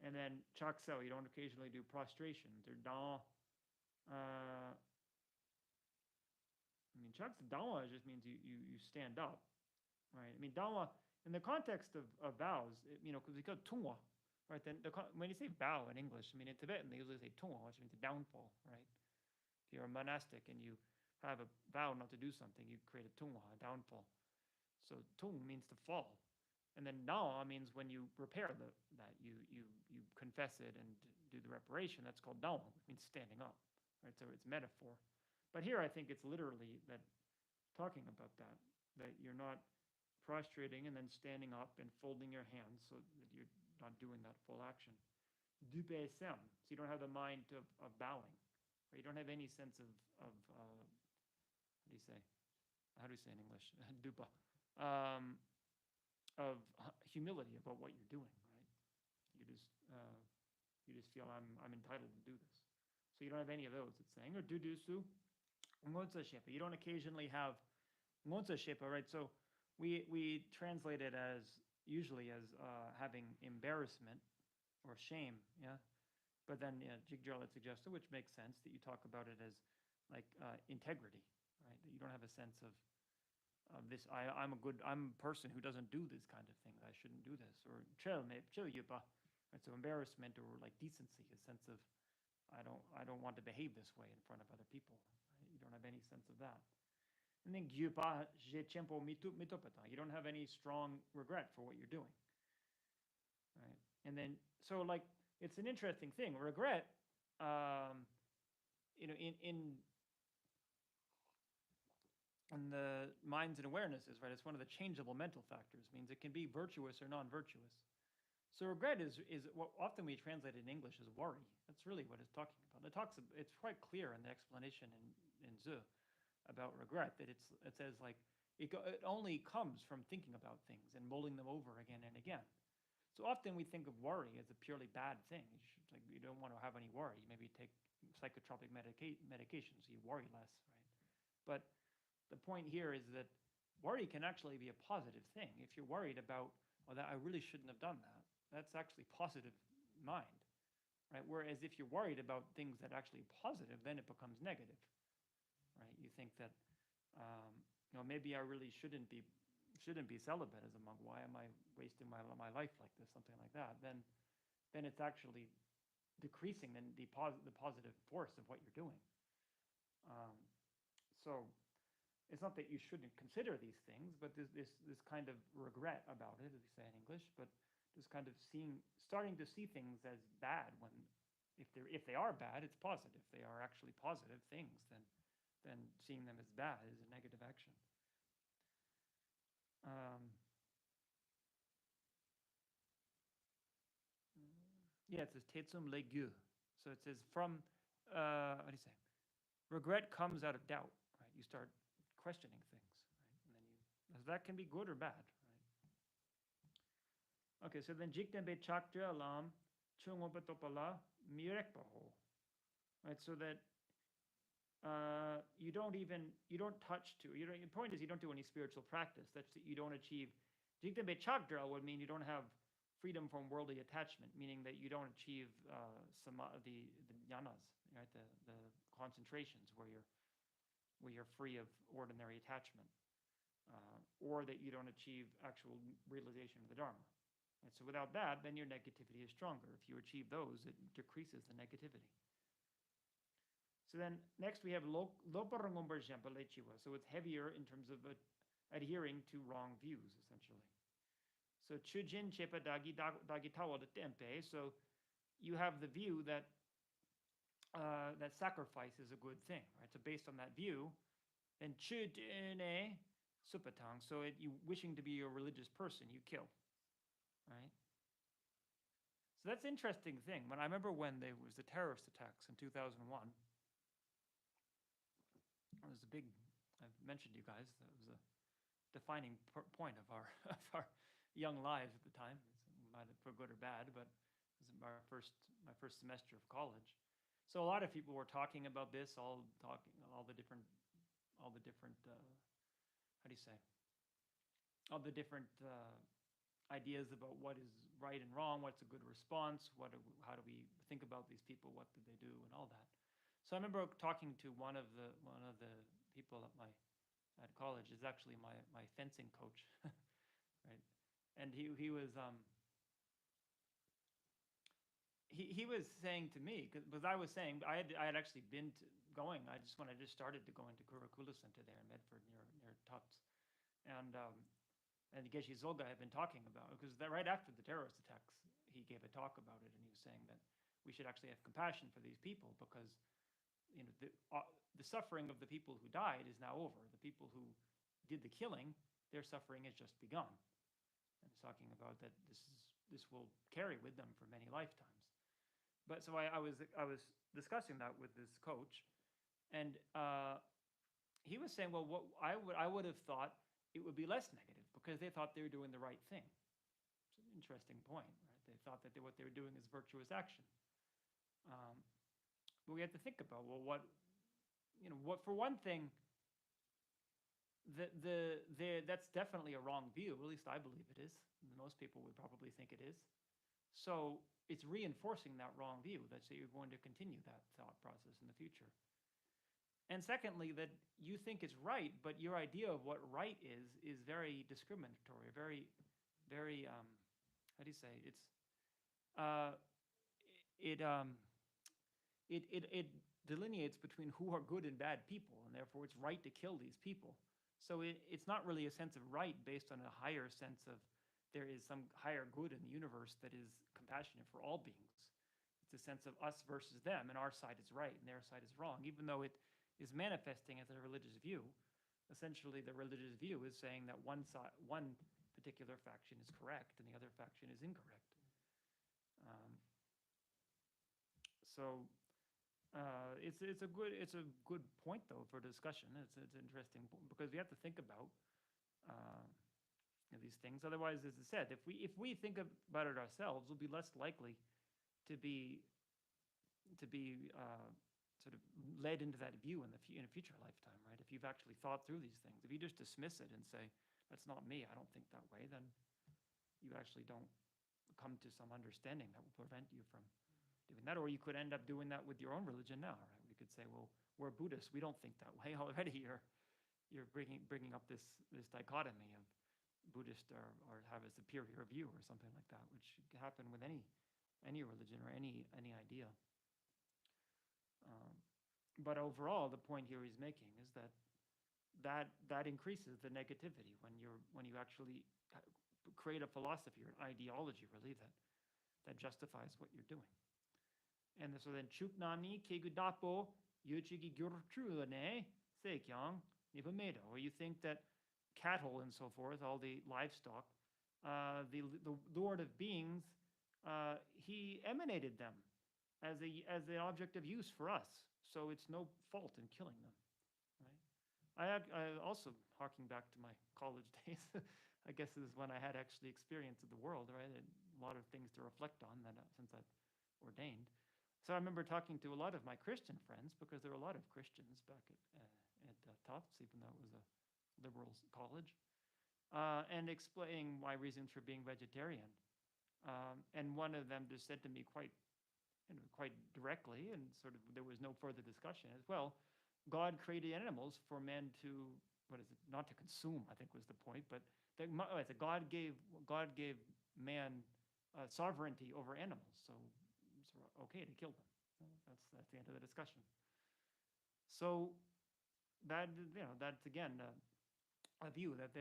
And then chaksel, you don't occasionally do prostrations or da. Chaksa dawa just means you stand up, right? I mean, dawa In the context of vows, because we go tungwa, right? Then when you say vow in English, I mean in Tibetan they usually say tungwa, which means a downfall, right? If you're a monastic and you have a vow not to do something, you create a tungwa, a downfall. So tung means to fall, and then na means when you repair that you confess it and do the reparation. That's called dawa, which means standing up, right? So it's metaphor, but here I think it's literally that talking about that you're not prostrating and then standing up and folding your hands so that you're not doing that full action. Dupe sem, so you don't have the mind of bowing, or you don't have any sense of how do you say? How do you say in English? Dupa. Of humility about what you're doing, right? You just feel I'm entitled to do this. So you don't have any of those. It's saying or dudusu ngonza shepa. You don't occasionally have ngonza shepa, right? So we translate it as usually as having embarrassment or shame, yeah. But then Jigjar had suggested, which makes sense, that you talk about it as like integrity, right? That you don't have a sense of this. I'm a person who doesn't do this kind of thing. I shouldn't do this. Or chill yupa. Right? So embarrassment or like decency, a sense of I don't want to behave this way in front of other people. Right? You don't have any sense of that. And then gyupa je chempo mitopata. You don't have any strong regret for what you're doing. Right? And then so like it's an interesting thing. Regret, in the minds and awarenesses, right? It's one of the changeable mental factors. Means it can be virtuous or non-virtuous. So regret is what often we translate in English as worry. That's really what it's talking about. It's quite clear in the explanation in Zu about regret that it says like it only comes from thinking about things and mulling them over again and again. So often we think of worry as a purely bad thing. You don't want to have any worry. Maybe take psychotropic medications so you worry less, right? But the point here is that worry can actually be a positive thing. If you're worried about, well, that I really shouldn't have done that, that's actually positive mind, right? Whereas if you're worried about things that are actually positive, then it becomes negative, right? You think that, maybe I really shouldn't be celibate as a monk. Why am I wasting my life like this? Something like that. Then it's actually decreasing the positive force of what you're doing. So it's not that you shouldn't consider these things, but there's this kind of regret about it, as we say in English. But this kind of starting to see things as bad when, if they are bad, it's positive. If they are actually positive things, then seeing them as bad is a negative action. It says tetsum legu. So it says from what do you say? Regret comes out of doubt, right? You start questioning things, right? And then that can be good or bad, right? Okay, so then jiktenbe chaktra alam chungopatopala mirekpaho. Right, so that you don't touch to. The point is you don't do any spiritual practice. That's that you don't achieve. Jiktenbe chakra would mean you don't have freedom from worldly attachment, meaning that you don't achieve the jnanas, right? The concentrations where you're free of ordinary attachment, or that you don't achieve actual realization of the Dharma. And so without that, then your negativity is stronger. If you achieve those, it decreases the negativity. So then next we have loparangombar jempa lechiwa. So it's heavier in terms of adhering to wrong views, essentially. So chujin chepa dagitawa de tempe. So you have the view that that sacrifice is a good thing, right? So based on that view, then chudine supatang. So you wishing to be a religious person, you kill, right? So that's an interesting thing. When I remember when there was the terrorist attacks in 2001. It was a big. I've mentioned you guys. That was a defining point of our young lives at the time, for good or bad, but it was my first semester of college. So a lot of people were talking about this, all the different how do you say, all the different ideas about what is right and wrong, what's a good response, how do we think about these people, what did they do, and all that. So I remember talking to one of the people at college is actually my fencing coach, right? and he was he was saying to me, because I was saying I had actually been to going. I just when I just started to go into Kurakula Center there in Medford near Tufts, and Geshe Zolga had been talking about because right after the terrorist attacks, he gave a talk about it, and he was saying that we should actually have compassion for these people because the suffering of the people who died is now over. The people who did the killing, their suffering has just begun. And he's talking about that this will carry with them for many lifetimes. But so I was discussing that with this coach, and he was saying, well, what I would have thought it would be less negative because they thought they were doing the right thing. It's an interesting point, right? They thought that what they were doing is virtuous action. But we have to think about, well, what for one thing, that's definitely a wrong view. At least I believe it is. Most people would probably think it is. So it's reinforcing that wrong view that you're going to continue that thought process in the future. And secondly, that you think it's right, but your idea of what right is very discriminatory, very, very, how do you say? It delineates between who are good and bad people, and therefore it's right to kill these people. So it's not really a sense of right based on a higher sense of there is some higher good in the universe that is compassionate for all beings. It's a sense of us versus them, and our side is right and their side is wrong, even though it is manifesting as a religious view. Essentially, the religious view is saying that one particular faction is correct and the other faction is incorrect. It's a good point though for discussion. It's interesting because we have to think about these things. Otherwise, as I said, if we think about it ourselves, we'll be less likely to be sort of led into that view in a future lifetime, right? If you've actually thought through these things, if you just dismiss it and say that's not me, I don't think that way, then you actually don't come to some understanding that will prevent you from doing that. Or you could end up doing that with your own religion now, right? You could say, well, we're Buddhists, we don't think that way. Already you're bringing up this dichotomy of Buddhist or have a superior view or something like that, which can happen with any religion or any idea. But overall, the point here he's making is that increases the negativity when you actually create a philosophy or an ideology, really, that justifies what you're doing. And so then chuknani kegudapo yuchigi gyurtrune sekyang nipamedo, or you think that cattle and so forth, all the livestock, the Lord of beings, he emanated them as an object of use for us. So it's no fault in killing them, right? I also, harking back to my college days, I guess this is when I had actually experience of the world, right? And a lot of things to reflect on that since I've ordained. So I remember talking to a lot of my Christian friends, because there were a lot of Christians back at Tufts, even though it was a liberal college, and explaining my reasons for being vegetarian. And one of them just said to me quite directly, and sort of there was no further discussion, as well, God created animals for men to, not to consume, I think was the point, but that God gave man sovereignty over animals, so it's okay to kill them. That's the end of the discussion. So that's again a view that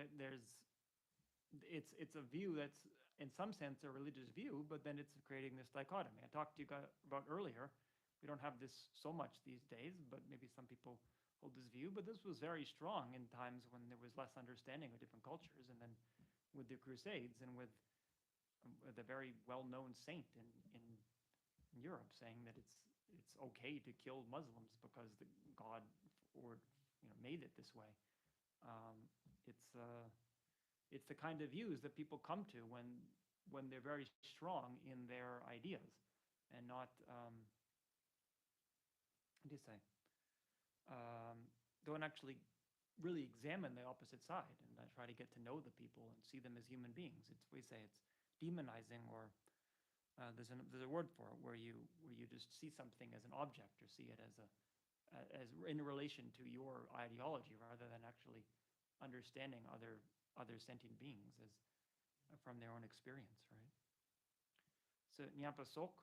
it's a view that's in some sense a religious view, but then it's creating this dichotomy. I talked to you about earlier. We don't have this so much these days, but maybe some people hold this view. But this was very strong in times when there was less understanding of different cultures, and then with the Crusades and with the very well-known saint in Europe saying that it's okay to kill Muslims because God made it this way. It's the kind of views that people come to when they're very strong in their ideas and not don't actually really examine the opposite side and try to get to know the people and see them as human beings. We say it's demonizing, or there's a word for it where you just see something as an object or see it as in relation to your ideology rather than actually understanding other sentient beings from their own experience, right? So nyampa sok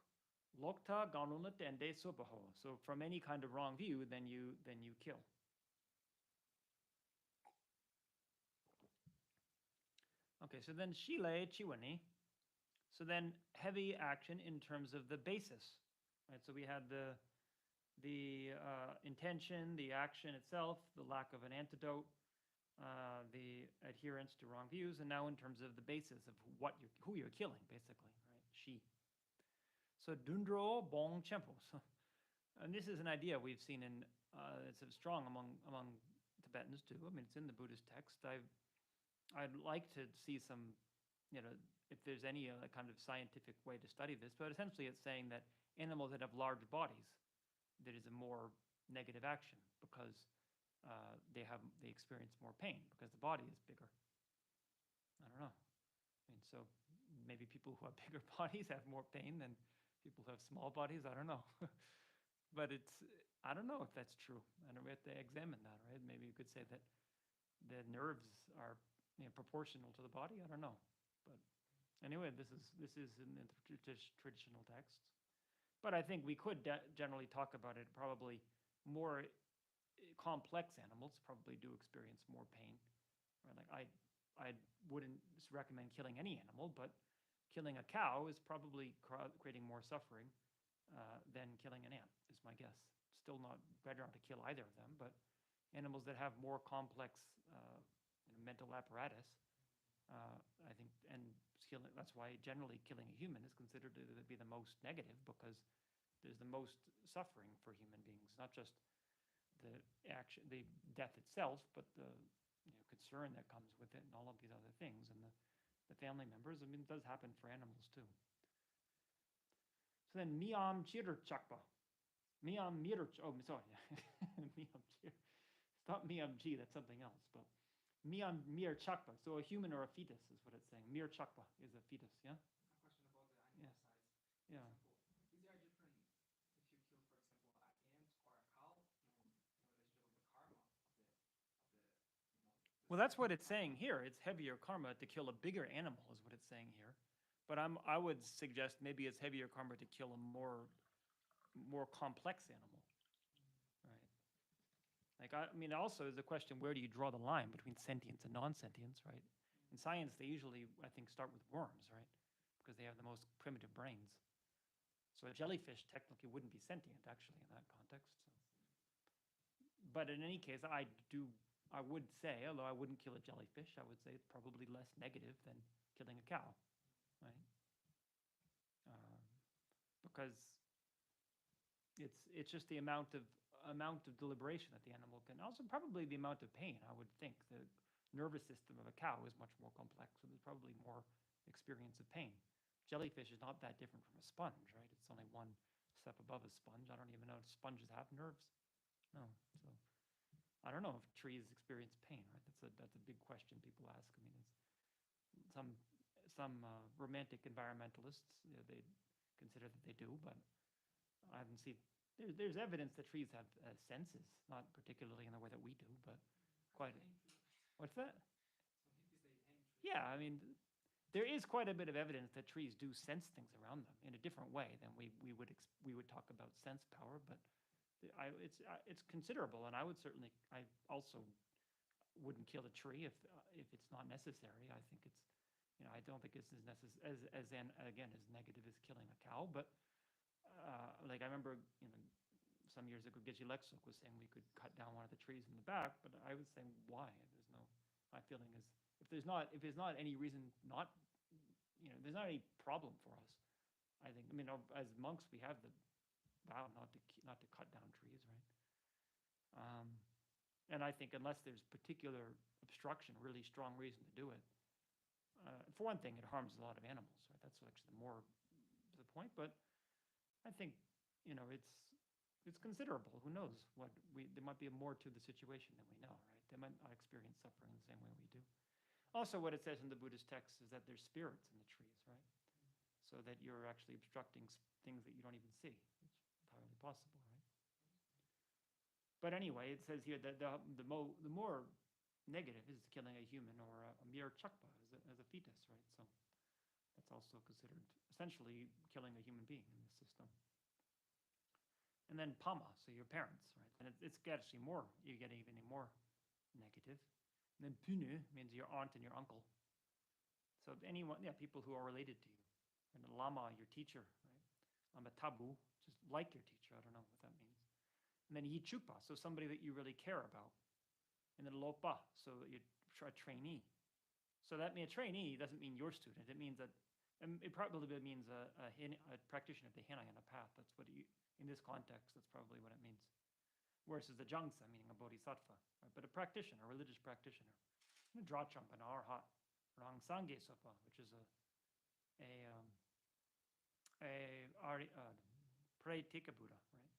lokta ganunat and de sopaho. So from any kind of wrong view, then you kill. Okay, so then shile chiwani. So then heavy action in terms of the basis, right? So we had the intention, the action itself, the lack of an antidote, the adherence to wrong views, and now in terms of the basis of who you're killing, basically, right? Shi. So dundro bong chempo. So, and this is an idea we've seen in it's strong among Tibetans too. I mean, it's in the Buddhist text. I'd like to see some, if there's any kind of scientific way to study this, but essentially it's saying that animals that have large bodies, there is a more negative action because they experience more pain because the body is bigger. I don't know. I mean, so maybe people who have bigger bodies have more pain than people who have small bodies. I don't know. But I don't know if that's true. I don't, we have to examine that, right? Maybe you could say that the nerves are proportional to the body. I don't know. But anyway, this is in the traditional texts. But I think we could generally talk about it. Probably more complex animals probably do experience more pain. Right? Like I wouldn't recommend killing any animal, but killing a cow is probably creating more suffering than killing an ant, is my guess. Still not better not to kill either of them, but animals that have more complex mental apparatus, I think, and that's why generally killing a human is considered to be the most negative, because there's the most suffering for human beings, not just the action, the death itself, but the concern that comes with it and all of these other things, and the family members. I mean, it does happen for animals too. So then miyam chir chakpa. Miyam mir, oh, sorry. Miyam chir. It's not miyam ji, that's something else, but miyam mir chakpa. So a human or a fetus is what it's saying. Mir chakpa is a fetus, yeah? A question about the animal size. Yeah. Is there a difference if you kill, for example, an ant or a cow, in relationship with the karma of the Well, that's what it's saying here. It's heavier karma to kill a bigger animal, is what it's saying here. But I would suggest maybe it's heavier karma to kill a more complex animal, right? Like I mean, also there's a question: where do you draw the line between sentience and non-sentience, right? In science, they usually, I think, start with worms, right? Because they have the most primitive brains. So a jellyfish technically wouldn't be sentient, actually, in that context. So. But in any case, I would say, although I wouldn't kill a jellyfish, I would say it's probably less negative than killing a cow, right? Because it's just the amount of deliberation that the animal can, also probably the amount of pain. I would think the nervous system of a cow is much more complex, so there's probably more experience of pain. Jellyfish is not that different from a sponge, right? It's only one step above a sponge. I don't even know if sponges have nerves. No, so I don't know if trees experience pain, right? That's a big question people ask. I mean, it's some romantic environmentalists, they consider that they do, but I haven't seen. There's evidence that trees have senses, not particularly in the way that we do, but quite. What's that? Yeah, I mean, there is quite a bit of evidence that trees do sense things around them in a different way than we would talk about sense power, but it's considerable, and I also wouldn't kill a tree if it's not necessary. I think it's, I don't think it's as again as negative as killing a cow, but like I remember, some years ago, Geshe Lexok was saying we could cut down one of the trees in the back, but I was saying why? My feeling is if there's not any reason not, there's not any problem for us. I think, I mean, as monks, we have the vow not to cut down trees, right? And I think unless there's particular obstruction, really strong reason to do it, for one thing, it harms a lot of animals, right? That's actually more the point. But I think, it's considerable. Who knows there might be more to the situation than we know, right? They might not experience suffering the same way we do. Also, what it says in the Buddhist text is that there's spirits in the trees, right? So that you're actually obstructing things that you don't even see. It's entirely possible, right? But anyway, it says here that the more negative is killing a human or a mere chakpa as a fetus, right? So that's also considered essentially killing a human being in this system. And then pama, so your parents, right? And it's actually more, you get even more negative. And then punu means your aunt and your uncle. So anyone, yeah, people who are related to you. And lama, your teacher, right? Lama tabu, just like your teacher. I don't know what that means. And then yichupa, so somebody that you really care about. And then lopa, so you're a trainee. So that means a trainee doesn't mean your student. It means that it probably means a practitioner of the Hinayana path. That's what in this context, that's probably what it means. Whereas the Jangsa, meaning a bodhisattva, right? But a practitioner, a religious practitioner. And Drachampa and Arhat, Rangsange Sopa, which is Pratika Buddha, right?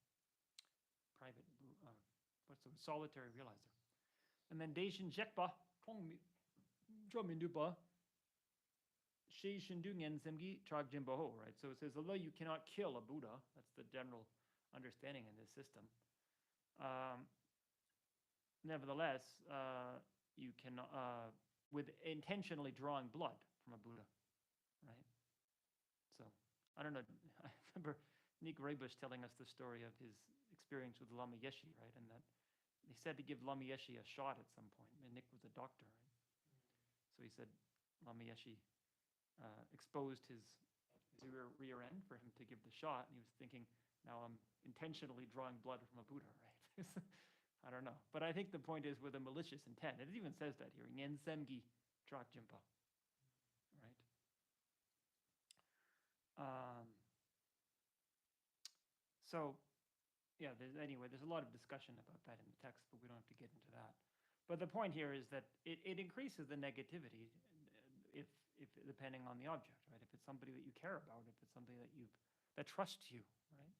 Private, what's the solitary realizer. And then Deishin Jekpa, Jomindupa, Shi Shindungen Semgi Tragjimbaho, right? So it says, although you cannot kill a Buddha, that's the general understanding in this system. Nevertheless, you can, with intentionally drawing blood from a Buddha, right? So, I don't know, I remember Nick Raybush telling us the story of his experience with Lama Yeshe, right? And that he said to give Lama Yeshe a shot at some point. And Nick was a doctor, right? So he said Lama Yeshe exposed his rear end for him to give the shot. And he was thinking, now I'm intentionally drawing blood from a Buddha, right? I don't know. But I think the point is with a malicious intent. It even says that here, Nyensemgi Trakjimpa, right? So, yeah, there's a lot of discussion about that in the text, but we don't have to get into that. But the point here is that it increases the negativity if depending on the object, right? If it's somebody that you care about, if it's somebody that trusts you, right?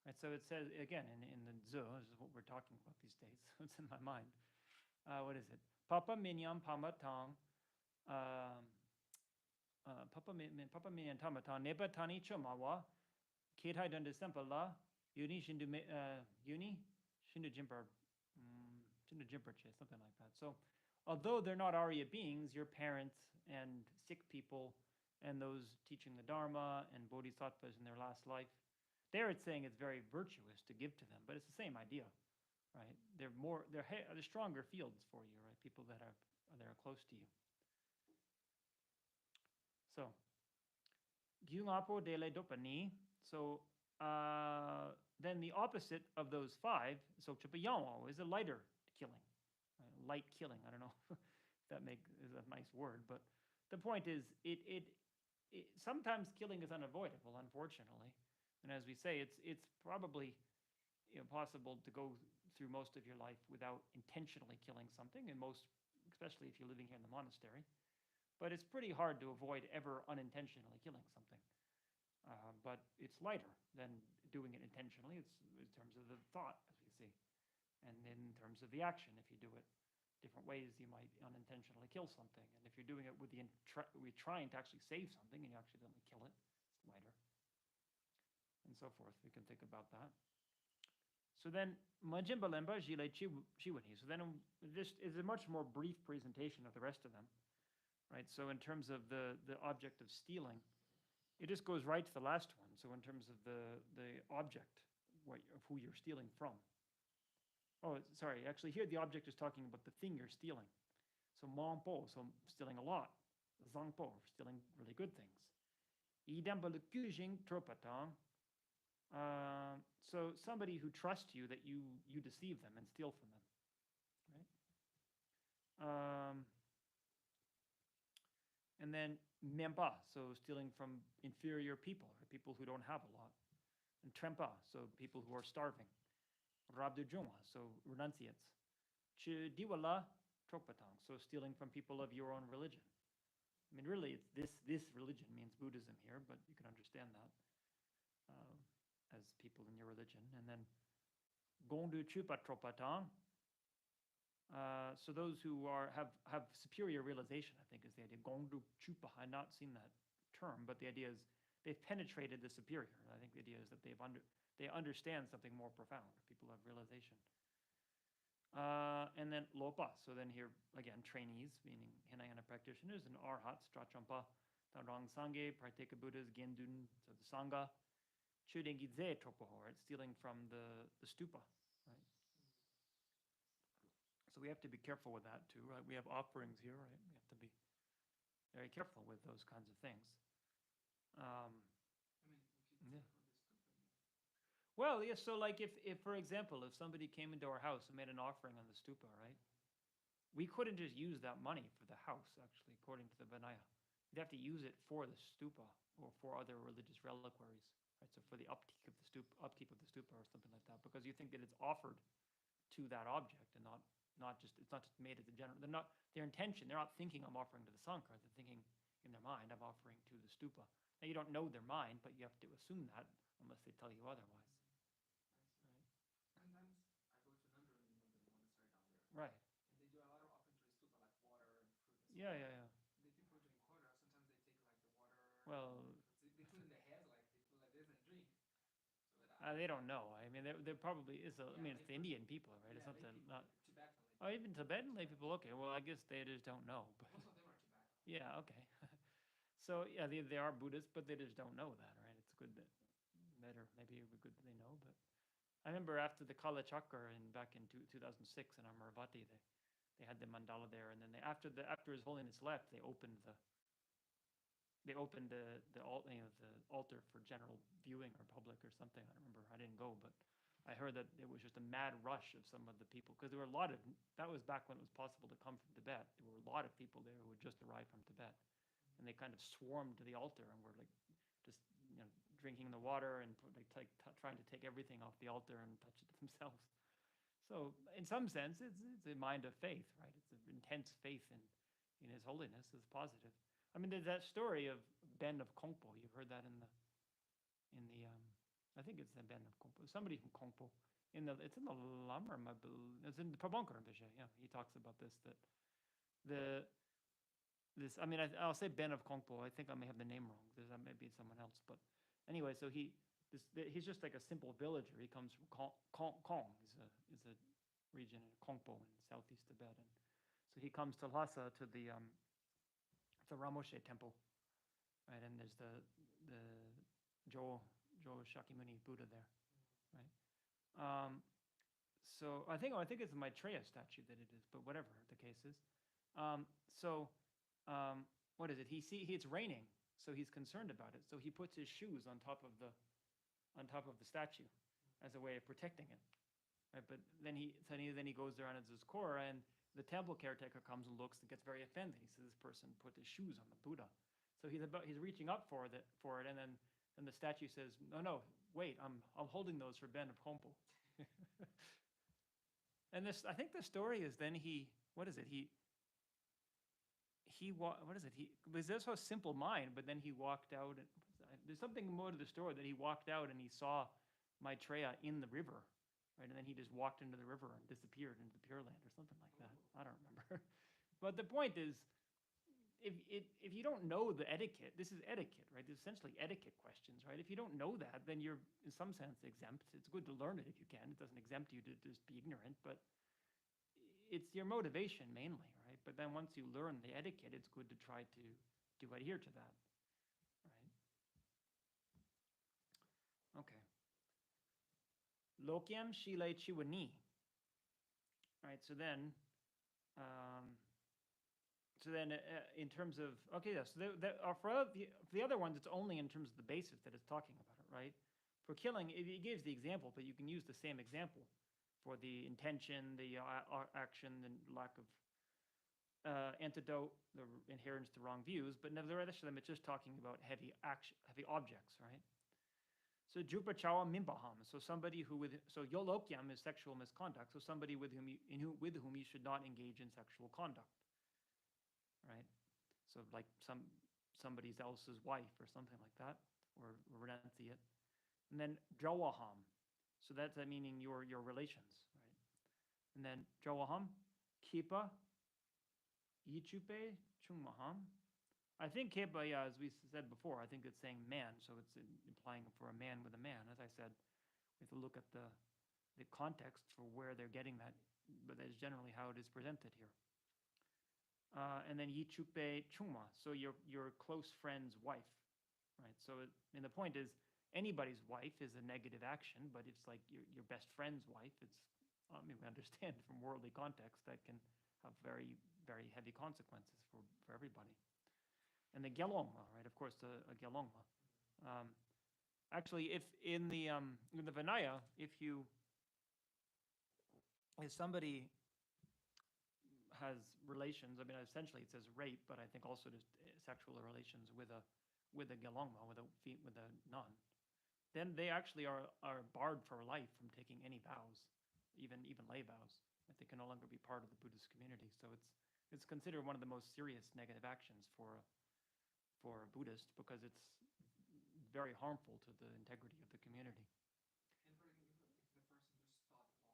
Right, so it says, again, in the Zu, this is what we're talking about these days, so it's in my mind. What is it? Papa Minyam Pamatang, Papa Minyam Tamatang, Neba Tani Chomawa, Ketai Dunda Sempala, Uni Shindu Jimper, Shindu Jimperche, something like that. So, although they're not Arya beings, your parents and sick people and those teaching the Dharma and bodhisattvas in their last life, there it's saying it's very virtuous to give to them, but it's the same idea, right? They're stronger fields for you, right? People that are close to you. So, Gyungapo dele dopani. So then the opposite of those five, so Chipayawa, is a lighter killing, right? Light killing. I don't know if that is a nice word, but the point is, it sometimes killing is unavoidable, unfortunately. And as we say, it's probably possible to go through most of your life without intentionally killing something, and especially if you're living here in the monastery. But it's pretty hard to avoid ever unintentionally killing something. But it's lighter than doing it intentionally. It's in terms of the thought, as we see, and in terms of the action. If you do it different ways, you might unintentionally kill something. And if you're doing it with we're trying to actually save something and you accidentally kill it, it's lighter. And so forth. We can think about that. So then, Majimbalemba Jile Chiwani. So then this is a much more brief presentation of the rest of them, right? So in terms of the object of stealing, it just goes right to the last one. So in terms of the object of who you're stealing from. Oh, sorry. Actually, here the object is talking about the thing you're stealing. So Mongpo, so stealing a lot. Zangpo, stealing really good things. Idambalukujing Tropatang. So somebody who trusts you that you deceive them and steal from them, right? And then Mempa, so stealing from inferior people, or people who don't have a lot. And Trempa, so people who are starving. Rabdujunga, so renunciates. Chidiwala Tropatang, so stealing from people of your own religion. I mean, really, it's this religion means Buddhism here, but you can understand that. As people in your religion. And then Gongdu Chupa Tropatang. So those who have superior realization, I think, is the idea. Gongdu Chupa. I've not seen that term, but the idea is they've penetrated the superior. I think the idea is that they understand something more profound. People have realization. And then lopa. So then here again, trainees, meaning Hinayana practitioners, and arhats, strachampa, tarang sange, parteka buddhas, gendun, so the sangha, chudengidze tropoho, right? Stealing from the stupa, right? So we have to be careful with that too, right? We have offerings here, right? We have to be very careful with those kinds of things. Um, I mean, if you yeah. take from the stupa, Well, yeah. So like if for example, if somebody came into our house and made an offering on the stupa, right? We couldn't just use that money for the house, actually, according to the Vinaya. You'd have to use it for the stupa or for other religious reliquaries, right? So for the upkeep of the stupa or something like that, because you think that it's offered to that object and not just it's not just made as a general. They're not their intention. They're not thinking I'm offering to the sankar. They're thinking in their mind I'm offering to the stupa. Now you don't know their mind, but you have to assume that unless they tell you otherwise. I see. Sometimes I go to Nandurani monastery down there, Right. and they do a lot of offering to the stupa, like water and fruit and stuff. Yeah. Yeah. Yeah. The people during Kora, sometimes they take like the water, Well, and they put it in their heads, like they feel like there's a drink. So they don't know. I mean, there probably is a. I mean, it's the Indian people, right? It's yeah, not lay the people, not. Tibetan lay Oh, people. even Tibetan lay people. Okay, well, I guess they just don't know. But Most of them are Tibetan. yeah, okay. So yeah, they are Buddhists, but they just don't know that, right? It's good that better. Maybe it would be good that they know. But I remember after the Kala Chakra back in 2006 in Amaravati, they had the mandala there, and then after His Holiness left, they opened the altar for general viewing or public or something. I don't remember. I didn't go, but I heard that it was just a mad rush of some of the people because there were a lot of that was back when it was possible to come from Tibet. There were a lot of people there who had just arrived from Tibet, and they kind of swarmed to the altar and were like just drinking the water and trying to take everything off the altar and touch it themselves. So in some sense, it's a mind of faith, right? It's an intense faith in His Holiness is positive. I mean, there's that story of Ben of Kongpo. You've heard that in the I think it's the Ben of Kongpo. Somebody from Kongpo. It's in the Lamrim, I believe. It's in the Prabhankar Rinpoche. Yeah, he talks about this that the this. I mean, I'll say Ben of Kongpo. I think I may have the name wrong. There's maybe someone else, but anyway, so he's just like a simple villager. He comes from Kong. Is a region in Kongpo in southeast Tibet, and so he comes to Lhasa to the Ramoshe temple, right? And there's the Jo Shakyamuni Buddha there, right? So I think it's the Maitreya statue that it is, but whatever the case is. So what is it? It's raining, so he's concerned about it. So he puts his shoes on top of the statue as a way of protecting it. Right? But then he goes there on his Kora, and the temple caretaker comes and looks and gets very offended. He says this person put his shoes on the Buddha. So he's reaching up for it, and then the statue says, no, wait, I'm holding those for Ben of Kongpo. And I think the story is then what is it? Was this a simple mind, but then he walked out. And there's something more to the story that he walked out and he saw Maitreya in the river, right? And then he just walked into the river and disappeared into the Pure Land or something like that. I don't remember. But the point is, if you don't know the etiquette, this is etiquette, right? This is essentially etiquette questions, right? If you don't know that, then you're in some sense exempt. It's good to learn it if you can. It doesn't exempt you to just be ignorant, but it's your motivation mainly, right? But then once you learn the etiquette, it's good to try to adhere to that, right? Okay. Lokyam shile chiwani. Right. So then in terms of okay, yeah. So for the other ones, it's only in terms of the basis that it's talking about it, right? For killing, it gives the example, but you can use the same example for the intention, the action, the lack of antidote, the adherence to wrong views. But nevertheless, it's just talking about heavy objects, right? So Jupa Chawa Mimbaham. So Yolokyam is sexual misconduct. So somebody with whom you should not engage in sexual conduct, right? So like somebody else's wife or something like that, or renunciate. And then Jawaham. So that's meaning your relations, right? And then Jawaham, Kipa, Yichupe, Chungmaham. I think Kepa, yeah, as we said before, I think it's saying man, so it's implying for a man with a man. As I said, we have to look at the the context for where they're getting that, but that is generally how it is presented here. And then Yichukbe Chungma, so your close friend's wife, right? So and the point is anybody's wife is a negative action, but it's like your best friend's wife. It's I mean we understand from worldly context that can have very very heavy consequences for everybody. And the Gelongma, right? Of course, a Gelongma. Actually, if in the Vinaya, if somebody has relations, I mean, essentially it says rape, but I think also just sexual relations with a Gelongma, with a nun, then they actually are barred for life from taking any vows, even lay vows. That they can no longer be part of the Buddhist community. So it's considered one of the most serious negative actions for a Buddhist because it's very harmful to the integrity of the community. And for example, if the person just thought all that.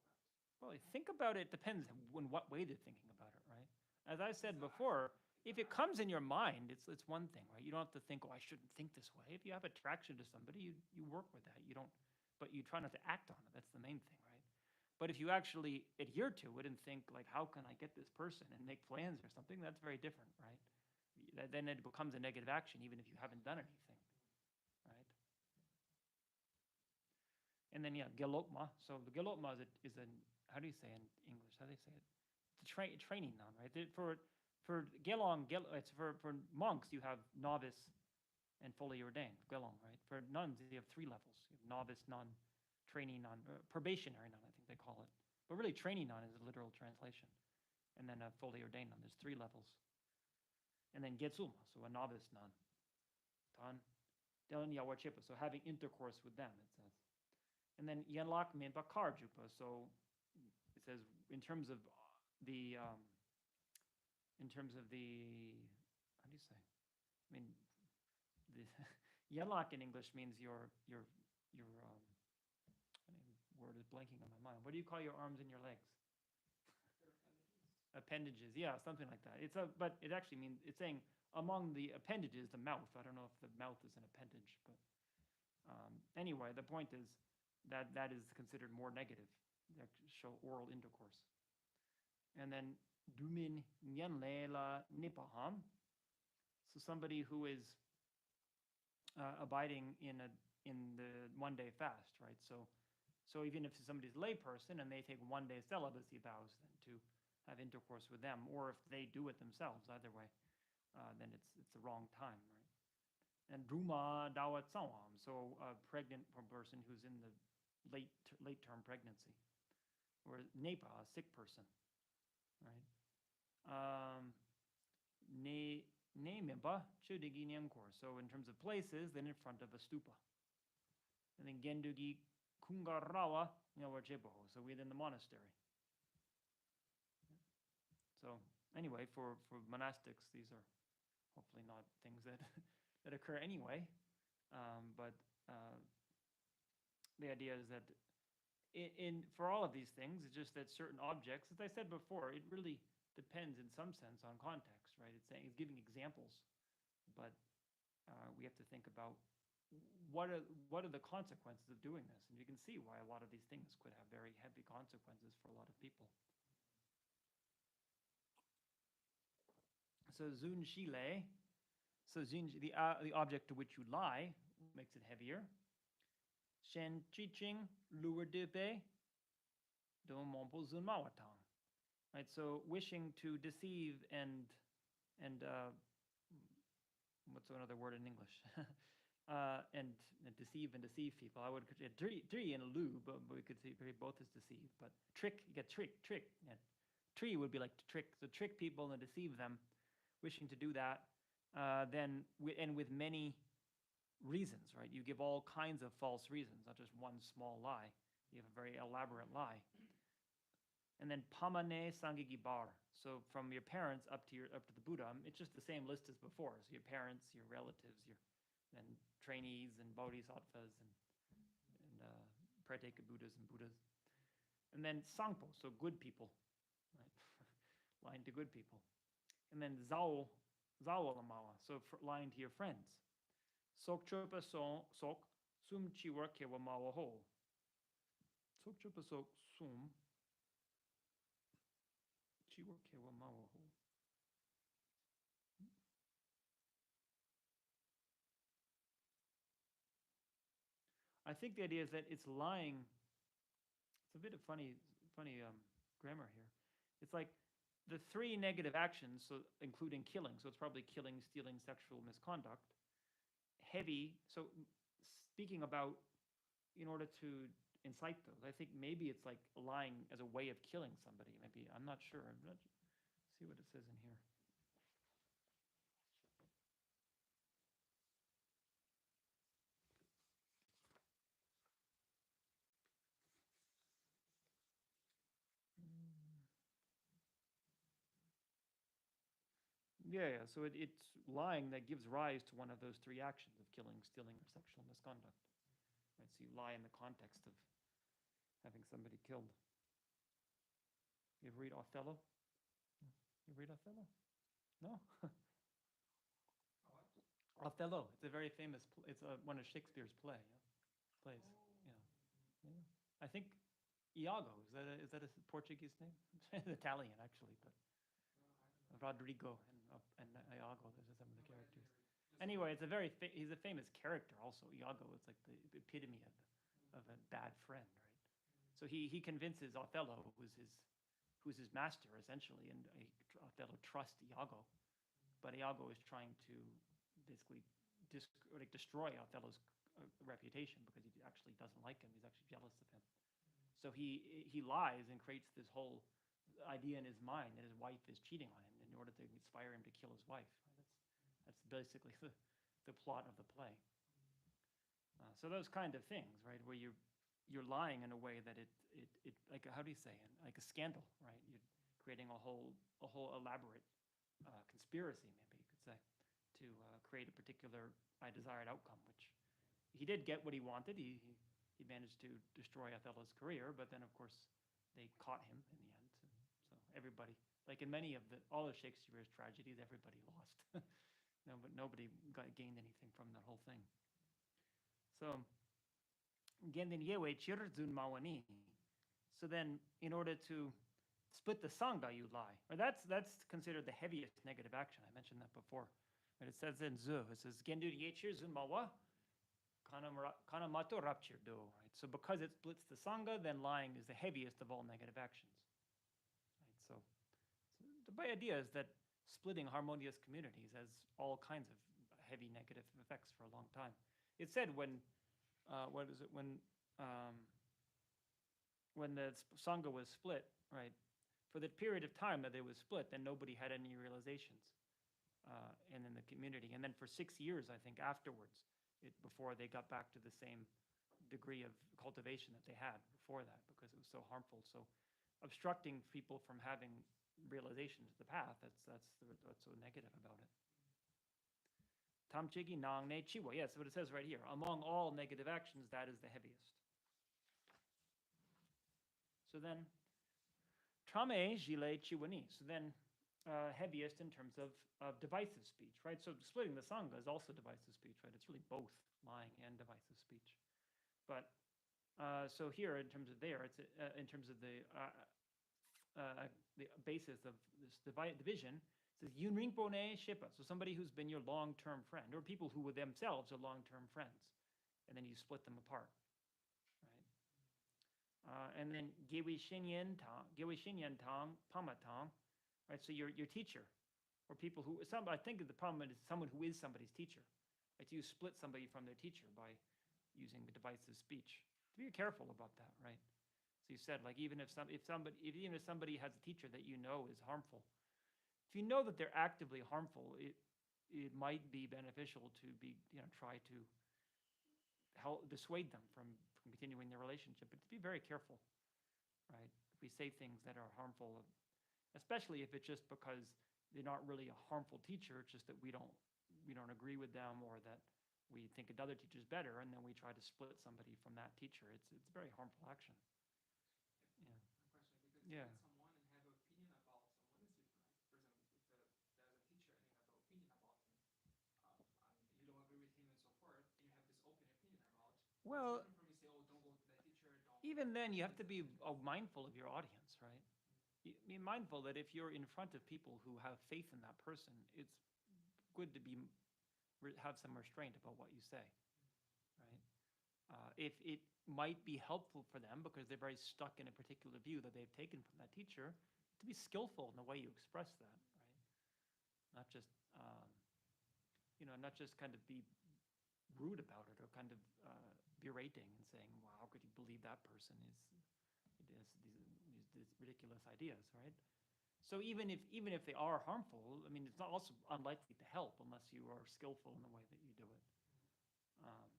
Well, think about it. Depends in what way they're thinking about it, right? As I said before, if it comes in your mind, it's one thing, right? You don't have to think, oh, I shouldn't think this way. If you have attraction to somebody, you work with that. You don't, but you try not to act on it. That's the main thing, right? But if you actually adhere to it and think, like, how can I get this person and make plans or something, that's very different, right? Then it becomes a negative action, even if you haven't done anything, right? And then, yeah, gelotma. So the gelotma is a how do you say in English? How do they say it? It's a training nun, right? For gelong, it's for monks, you have novice and fully ordained, gelong, right? For nuns, you have 3 levels. You have novice nun, trainee nun, probationary nun, I think they call it. But really, trainee nun is a literal translation. And then a fully ordained nun. There's 3 levels. And then getsuma, so a novice nun. Tan, Delan Yawachipa, so having intercourse with them, it says. And then Yenlak Minpa Karjupa, so it says in terms of the how do you say? I mean, the Yenlak in English means your word is blanking on my mind. What do you call your arms and your legs? Appendages, yeah, something like that. But it actually means it's saying among the appendages, the mouth. I don't know if the mouth is an appendage, but anyway, the point is that is considered more negative. That show oral intercourse. And then dumin nyanlela nipaham. So somebody who is abiding in the 1-day fast, right? So even if somebody's a lay person and they take 1-day celibacy vows, then to have intercourse with them, or if they do it themselves, either way, then it's the wrong time, right? And druma dawat sawam, so a pregnant person who's in the late term pregnancy, or nepa, a sick person, right? Nemimba chudigi nyamkor. So in terms of places, then in front of a stupa. And then gendugi kungarawa nyawajiboho, so within the monastery. So anyway, for monastics, these are hopefully not things that that occur anyway. But the idea is that for all of these things, it's just that certain objects, as I said before, it really depends in some sense on context, right? It's giving examples, but we have to think about what are the consequences of doing this, and you can see why a lot of these things could have very heavy consequences for a lot of people. So zun shile, so zun, the object to which you lie makes it heavier. Shen chiching luer depe do mompo zun mawatang. Right, so wishing to deceive and what's another word in English? and deceive people. I would dri and lu, but we could see both as deceive. But trick, you get trick. Yeah. Tree would be like to trick, so trick people and deceive them. Wishing to do that, then with many reasons, right? You give all kinds of false reasons, not just one small lie. You have a very elaborate lie. And then pamane sangigi bar. So from your parents up to the Buddha, it's just the same list as before. So your parents, your relatives, and trainees and bodhisattvas and Prateka Buddhas and Buddhas. And then sangpo, so good people, right? Lying to good people. And then zao lamawa, so lying to your friends. Sok chopa sok sum chiwa kewa mawa ho. Sokcho pasok sum. Chiwa kewa mawahu. I think the idea is that it's lying. It's a bit of funny grammar here. It's like the three negative actions, so including killing. So it's probably killing, stealing, sexual misconduct. Heavy. So speaking about in order to incite those, I think maybe it's like lying as a way of killing somebody. Maybe I'm not sure. I'm not, see what it says in here. Yeah, yeah. So it's lying that gives rise to one of those three actions of killing, stealing, or sexual misconduct. Right? So you lie in the context of having somebody killed. You ever read Othello? You read Othello? No. Othello. It's a very famous. It's one of Shakespeare's plays. Yeah. Yeah. I think Iago is that a Portuguese name? It's Italian actually, but Rodrigo and Iago. Those are some of the characters. Anyway, it's a he's a famous character also. Iago is like the epitome of a bad friend, right? So he convinces Othello, who's his master essentially, and Othello trusts Iago, but Iago is trying to basically destroy Othello's reputation because he actually doesn't like him. He's actually jealous of him. So he lies and creates this whole idea in his mind that his wife is cheating on him in order to inspire him to kill his wife. That's basically the plot of the play. So those kind of things, right, where you're lying in a way that it like how do you say it? Like a scandal, right? You're creating a whole elaborate conspiracy, maybe you could say, to create a particular desired outcome, which he did get what he wanted. He managed to destroy Othello's career, but then of course they caught him in the end. So everybody, like in many of all of Shakespeare's tragedies, everybody lost. No, but nobody gained anything from that whole thing. So so then in order to split the sangha, you lie. Or that's considered the heaviest negative action. I mentioned that before. But it says in Zu, it says Gendu Yechir Zun Mawa Kanamato Rapchir Do. Right? So because it splits the sangha, then lying is the heaviest of all negative actions. Right? So the idea is that splitting harmonious communities has all kinds of heavy negative effects for a long time. It said when the sangha was split, right? For the period of time that it was split, then nobody had any realizations, and in the community. And then for 6 years, I think afterwards, before they got back to the same degree of cultivation that they had before that, because it was so harmful. So obstructing people from having realizations of the path, that's so negative about it. Tamchigi nang ne chiwa. Yes, what it says right here. Among all negative actions, that is the heaviest. So then, trame jile chiwani. So then, heaviest in terms of divisive speech, right? So splitting the sangha is also divisive speech, right? It's really both lying and divisive speech. But so here, in terms of it's in terms of the basis of this division. It says Yun Rinpo ne Shipa, so somebody who's been your long-term friend, or people who themselves are long-term friends, and then you split them apart, right? And then Gewi Shinyan Tang Pamatang, right? So your teacher, or people who I think the problem is someone who is somebody's teacher, right? You split somebody from their teacher by using the divisive speech. To be careful about that, right? So you said, like, even if somebody has a teacher that you know is harmful, if you know that they're actively harmful, it might be beneficial to try to help dissuade them from continuing their relationship, but to be very careful, right? If we say things that are harmful, especially if it's just because they're not really a harmful teacher, it's just that we don't agree with them, or that we think another teacher's better, and then we try to split somebody from that teacher. It's a very harmful action. Yeah. Yeah. Someone and have an opinion about someone is different. For example, if there's a teacher and you have an opinion about him, you don't agree with him and so forth, and you have this open opinion about. Well, it's different from you say, oh, don't go to that teacher. Don't. even then, you have to be mindful of your audience, right? Be mindful that if you're in front of people who have faith in that person, it's good to have some restraint about what you say, right? If it might be helpful for them because they're very stuck in a particular view that they've taken from that teacher, to be skillful in the way you express that, right? Not just not just kind of be rude about it or kind of berating and saying, "Wow, how could you believe that person is these ridiculous ideas," right? So even if they are harmful, I mean, it's not also unlikely to help unless you are skillful in the way that you do it. Um,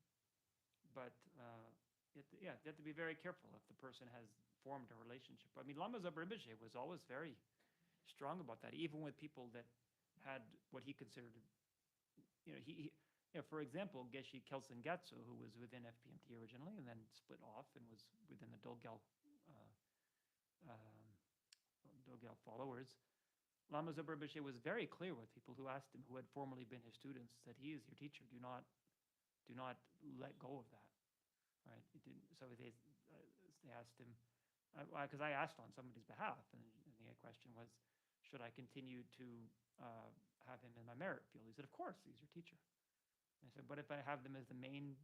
but you have to be very careful if the person has formed a relationship. I mean, Lama Zopa Rinpoche was always very strong about that, even with people that had what he considered, for example, Geshe Kelsang Gyatso, who was within FPMT originally and then split off and was within the Dolgyal followers. Lama Zopa Rinpoche was very clear with people who asked him, who had formerly been his students, that he is your teacher. Do not let go of that. Right? He didn't. So they asked him, because I asked on somebody's behalf, and the question was, should I continue to have him in my merit field? He said, of course, he's your teacher. And I said, but if I have them as the main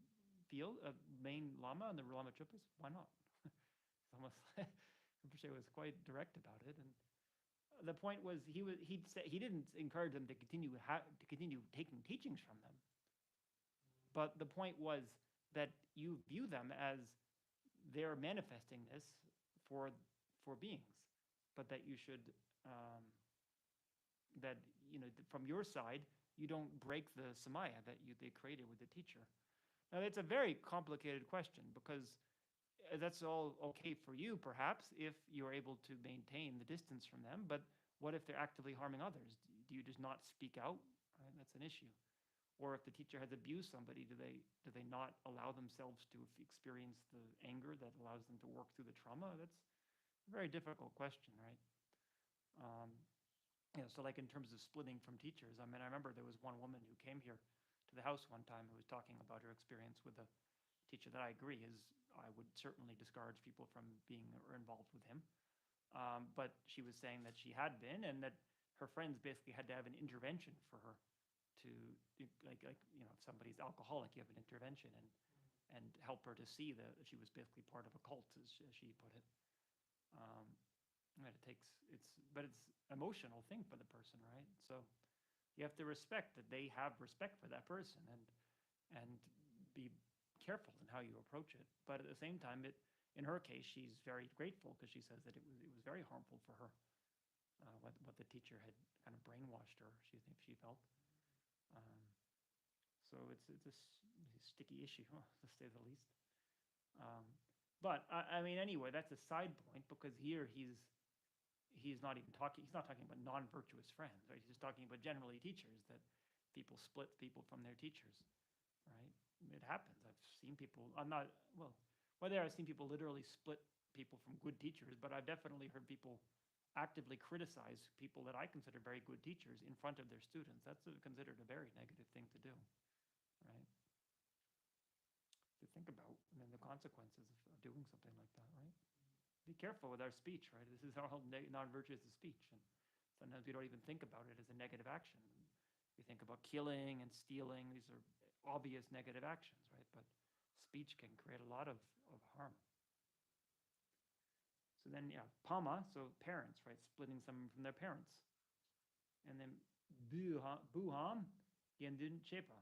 field, main lama and the Lama Chupas, why not? It's almost Rinpoche was quite direct about it, and the point was he didn't encourage them to continue taking teachings from them, but the point was that you view them as they're manifesting this for beings, but that you should that from your side you don't break the samaya that they created with the teacher. Now that's a very complicated question because that's all okay for you perhaps if you're able to maintain the distance from them, but what if they're actively harming others? Do you just not speak out? Right? That's an issue. Or if the teacher has abused somebody, do they not allow themselves to experience the anger that allows them to work through the trauma? That's a very difficult question, right? So like in terms of splitting from teachers, I mean, I remember there was one woman who came here to the house one time who was talking about her experience with a teacher that I agree is, I would certainly discourage people from being or involved with him. But she was saying that she had been, and that her friends basically had to have an intervention for her to, like if somebody's alcoholic, you have an intervention and help her to see that she was basically part of a cult, as she put it. And but it's emotional thing for the person, right? So you have to respect that they have respect for that person and be careful in how you approach it. But at the same time, in her case, she's very grateful because she says that it was very harmful for her, what the teacher had kind of brainwashed her, she felt. So it's a sticky issue, to say the least. But I mean, anyway, that's a side point because here he's not talking about non-virtuous friends, right? He's just talking about generally teachers, that people split people from their teachers, right? It happens. I've seen people. I've seen people literally split people from good teachers, but I've definitely heard people actively criticize people that I consider very good teachers in front of their students. That's considered a very negative thing to do, right? To think about, and then the consequences of doing something like that, right? Be careful with our speech, right? This is our whole non-virtuous speech, and sometimes we don't even think about it as a negative action. We think about killing and stealing. These are obvious negative actions, right? But speech can create a lot of harm. So then, pama, so parents, right? Splitting someone from their parents. And then buham, gendun chepa.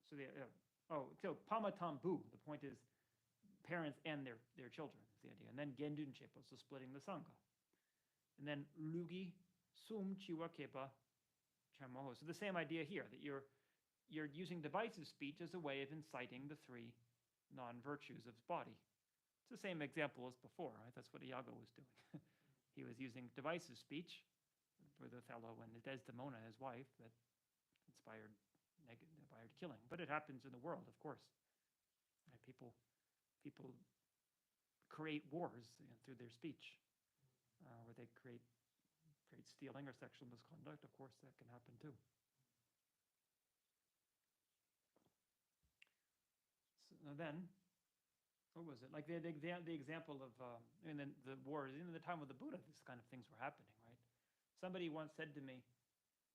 So so pama tam bu. The point is parents and their children is the idea. And then gendun chepa, so splitting the sangha. And then lugi sum chiwa kepa chamoho. So the same idea here, that you're using divisive speech as a way of inciting the three non-virtues of body. It's the same example as before, right? That's what Iago was doing. He was using divisive speech with Othello and Desdemona, his wife, that inspired killing. But it happens in the world, of course. Right? People create wars through their speech, where they create stealing or sexual misconduct. Of course, that can happen too. So then, what was it? Like the example of, in the wars, in the time of the Buddha, this kind of things were happening, right? Somebody once said to me,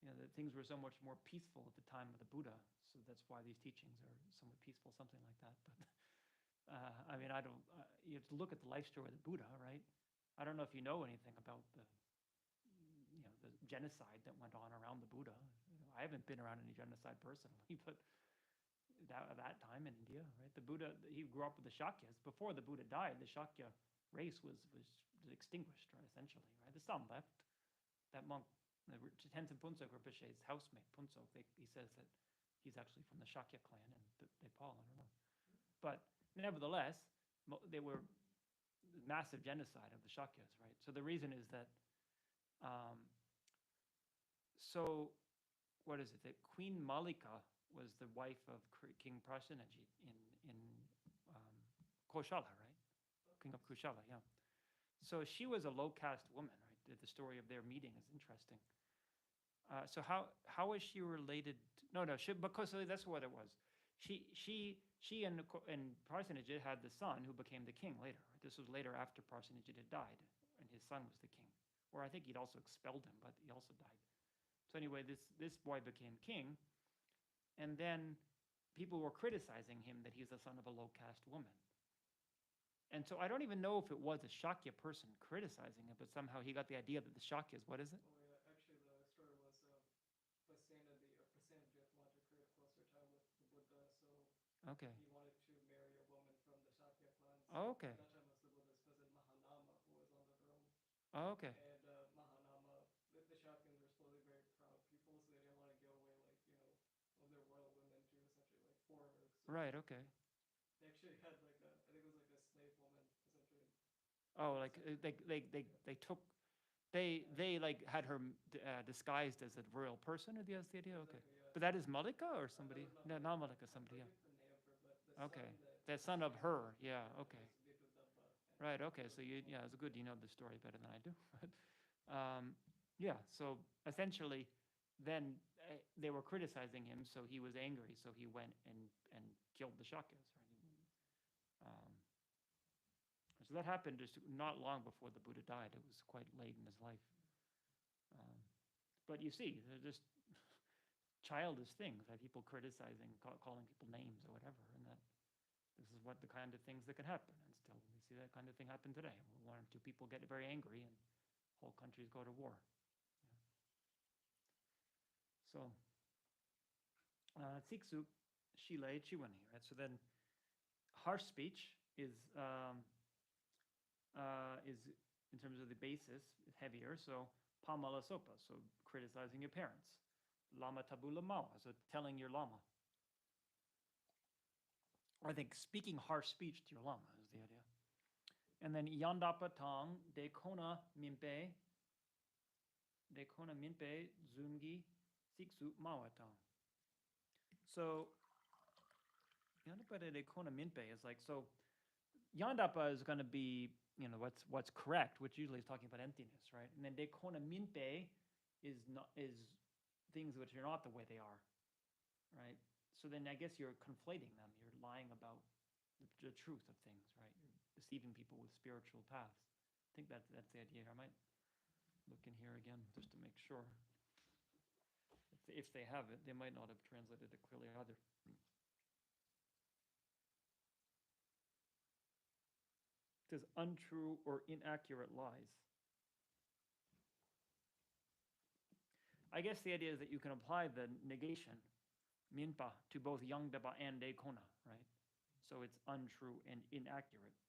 that things were so much more peaceful at the time of the Buddha, so that's why these teachings are somewhat peaceful, something like that. But I mean, I don't. You have to look at the life story of the Buddha, right? I don't know if you know anything about the genocide that went on around the Buddha. I haven't been around any genocide personally, but that time in India, right? The Buddha, he grew up with the Shakyas. Before the Buddha died, the Shakya race was extinguished, right? Essentially, right? There's some left. That monk, Tenzin Punsok Rinpoche's housemate, Punsok, he says that he's actually from the Shakya clan in Nepal. I don't know, but nevertheless, they were massive genocide of the Shakyas, right? So the reason is that, so what is it? That Queen Malika was the wife of King Prasenajit in Koshala, right? King of Koshala, yeah. So she was a low caste woman, right? The story of their meeting is interesting. So how is she related? No, because that's what it was. She and Prasenajit had the son who became the king later. Right? This was later after Prasenajit had died, and his son was the king. Or I think he'd also expelled him, but he also died. So anyway, this boy became king, and then people were criticizing him that he's the son of a low caste woman. And so I don't even know if it was a Shakya person criticizing him, but somehow he got the idea that the Shakyas, what is it? Oh yeah, actually the story was Prasenajit wanted to create a closer tie with the Buddha, so Okay. he wanted to marry a woman from the Shakya clan. Oh, okay. At that time was the Buddha's cousin Mahanama who was on the throne. Oh, okay. And Mahanama, the Shakyans were supposedly very proud people, so they didn't want to give away of their royal women to essentially foreigners. So Right. Okay. they actually had I think it was like a slave woman essentially. Oh, like they took. They like had her disguised as a royal person, or that's the idea? Okay. Exactly, yeah. But that is Malika or somebody? No, not Malika, I somebody, forget yeah. the name for, but the Okay. son that The son of her, yeah, okay. was Vidudabba. Right, okay, so yeah, it's good you know the story better than I do. Yeah, so essentially, then they were criticizing him, so he was angry, so he went and killed the Shakyas, right? So that happened just not long before the Buddha died. It was quite late in his life. But you see, they're just childish things, like people criticizing, calling people names or whatever, and that this is what the kind of things that can happen. And still, we see that kind of thing happen today. One or two people get very angry, and whole countries go to war. Yeah. So, Tsiksu, Shilei, Chiwani, right? So then, harsh speech is in terms of the basis heavier. So pamala sopa, so criticizing your parents. Lama tabula mawa, so telling your lama. Or I think speaking harsh speech to your lama is the idea. And then yandapa tang dekona minpe zungi siksu mawatang. So yandapa dekona minpe is like, so yandapa is going to be what's correct, which usually is talking about emptiness, right? And then dekona minpe is things which are not the way they are, right? So then I guess you're conflating them. You're lying about the truth of things, right? You're deceiving people with spiritual paths. I think that's the idea. I might look in here again just to make sure. If they have it, they might not have translated it clearly either. It says untrue or inaccurate lies. I guess the idea is that you can apply the negation, minpa, to both yangdaba and dekona, right? So it's untrue and inaccurate.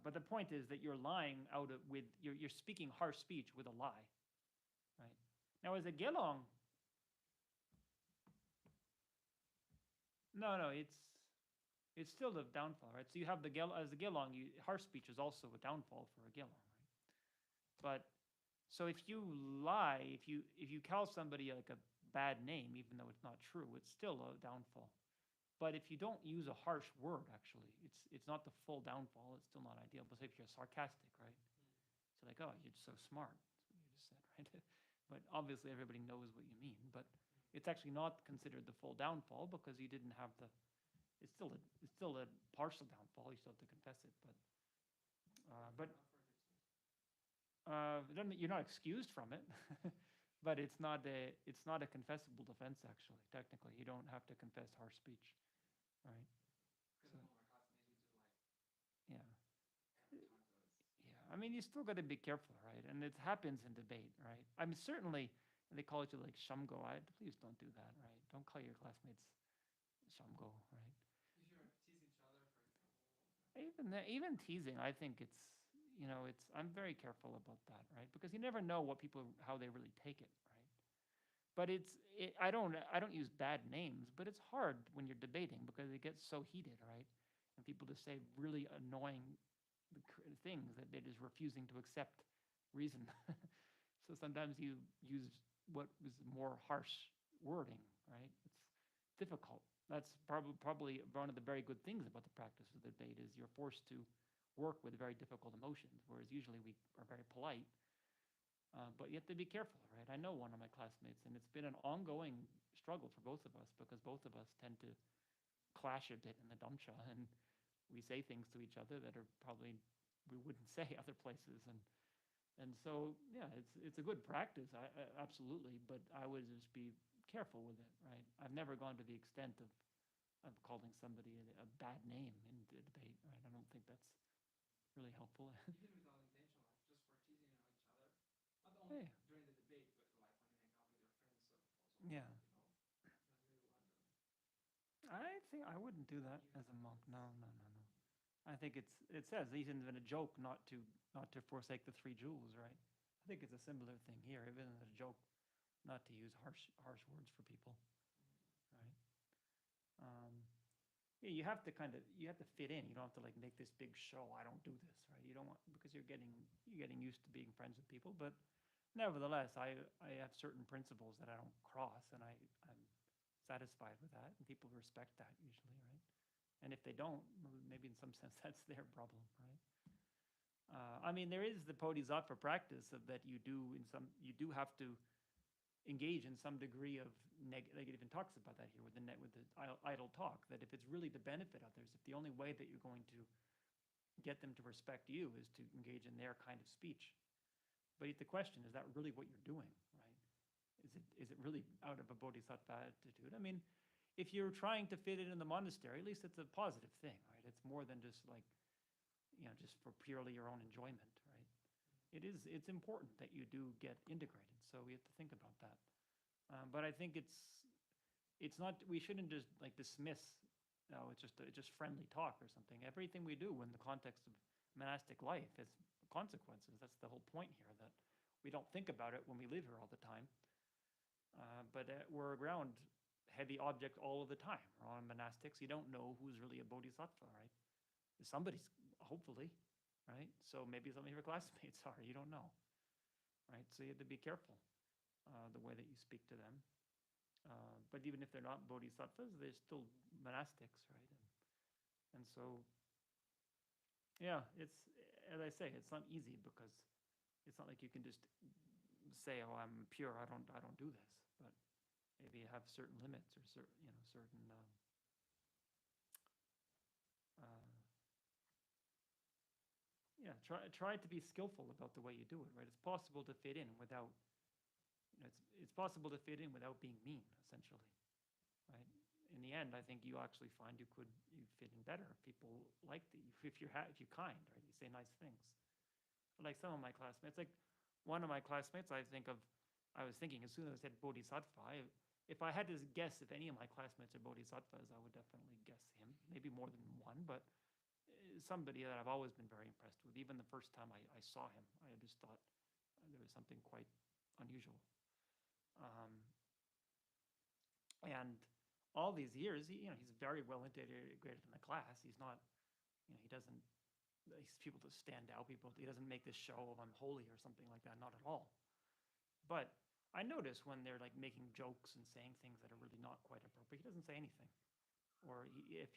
But the point is that you're lying you're speaking harsh speech with a lie, right? Now, as a gelong, no, it's still the downfall, right? So you have as a gelong, harsh speech is also a downfall for a gelong, right? But so if you lie, if you call somebody like a bad name, even though it's not true, it's still a downfall. But if you don't use a harsh word, actually, it's not the full downfall. It's still not ideal. But say if you're sarcastic, right? So like, oh, you're so smart. That's what you just said, right? But obviously everybody knows what you mean. But it's actually not considered the full downfall because you didn't have it's still a partial downfall. You still have to confess it, but Not for the you're not excused from it, but it's not a confessable defense. Actually, technically, you don't have to confess harsh speech, right? because So some of my classmates we just like yeah, every time so it's yeah. I mean, you still got to be careful, right? And it happens in debate, right? I mean, certainly they call it like shamgo. Please don't do that, right? Don't call your classmates shamgo, right? if you're teasing each other, for example. Even teasing, I think it's I'm very careful about that, right? Because you never know what people how they really take it, right? But I don't use bad names, but it's hard when you're debating because it gets so heated, right? And people just say really annoying things that they're just refusing to accept reason. So sometimes you use what was more harsh wording, right? It's difficult. That's probably one of the very good things about the practice of the debate is you're forced to work with very difficult emotions, whereas usually we are very polite. But you have to be careful, right? I know one of my classmates, and it's been an ongoing struggle for both of us because both of us tend to clash a bit in the damcha, and we say things to each other that are probably we wouldn't say other places, and so yeah, it's a good practice, I absolutely, but I would just be careful with it, right? I've never gone to the extent of calling somebody a bad name in the debate, right? I don't think that's really helpful. Even without intention, like just for teasing each other, not only Hey, during the debate, but like when you hang out with your friends, so also yeah. not really want them I think I wouldn't do that even as a when monk. it's No, no, no, no. I think it says even in a joke not to forsake the three jewels, right? I think it's a similar thing here, even in a joke, not to use harsh words for people, right? Um, yeah, you have to fit in. You don't have to like make this big show. I don't do this, right? You don't want because you're getting used to being friends with people, but nevertheless, I have certain principles that I don't cross, and I'm satisfied with that, and people respect that usually, right? And if they don't, maybe in some sense that's their problem, right? I mean, there is the bodhisattva practice of that you do have to engage in some degree of like it even talks about that here with the idle talk, that if it's really to benefit others, if the only way that you're going to get them to respect you is to engage in their kind of speech, but the question is that really what you're doing, right? Is it really out of a bodhisattva attitude? I mean, if you're trying to fit it in the monastery, at least it's a positive thing, right? It's more than just like just for purely your own enjoyment, right? It's important that you do get integrated, so we have to think about that. But I think it's not we shouldn't just like dismiss. No, it's just friendly talk or something. Everything we do in the context of monastic life has consequences. That's the whole point here. That we don't think about it when we live here all the time, but we're around heavy object all of the time. We're on monastics. You don't know who's really a bodhisattva, right? Somebody's hopefully, right? So maybe some of your classmates are. You don't know, right? So you have to be careful the way that you speak to them. But even if they're not bodhisattvas, they're still monastics, right? And so, yeah, it's as I say, it's not easy because it's not like you can just say, "Oh, I'm pure. I don't do this." But maybe you have certain limits or certain uh, yeah. Try to be skillful about the way you do it, right? It's possible to fit in without it's possible to fit in without being mean, essentially, right? In the end, I think you actually find you fit in better if people like if you're kind, right? You say nice things. Like some of my classmates, like one of my classmates, I was thinking as soon as I said bodhisattva, if I had to guess if any of my classmates are bodhisattvas, I would definitely guess him. Maybe more than one, but somebody that I've always been very impressed with. Even the first time I saw him, I just thought there was something quite unusual. Um, and all these years, he's very well integrated in the class. He's not, he doesn't. People to stand out. He doesn't make this show of I'm holy or something like that. Not at all. But I notice when they're like making jokes and saying things that are really not quite appropriate, he doesn't say anything. Or if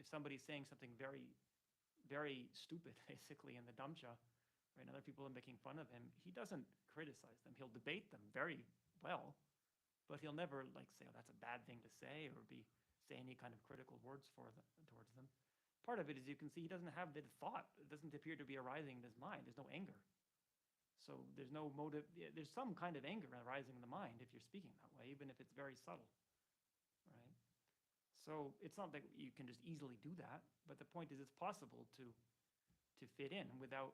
somebody's saying something very, very stupid, basically in the damcha, right? And other people are making fun of him. He doesn't criticize them. He'll debate them very well, but he'll never like say, "Oh, that's a bad thing to say," or be say any kind of critical words towards them. Part of it is you can see he doesn't have the thought. It doesn't appear to be arising in his mind. There's no anger. So there's no motive. There's some kind of anger arising in the mind if you're speaking that way, even if it's very subtle, right? So it's not that you can just easily do that, but the point is it's possible to fit in without,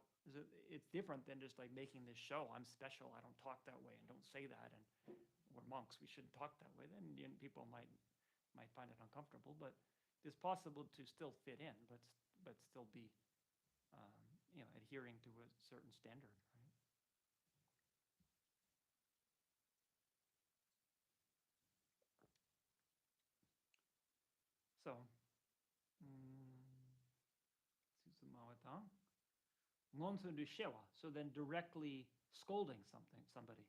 it's different than just like making this show, I'm special, I don't talk that way, and don't say that, and we're monks, we shouldn't talk that way. Then people might find it uncomfortable, but it's possible to still fit in, but still be, adhering to a certain standard, right? So, so then directly scolding somebody.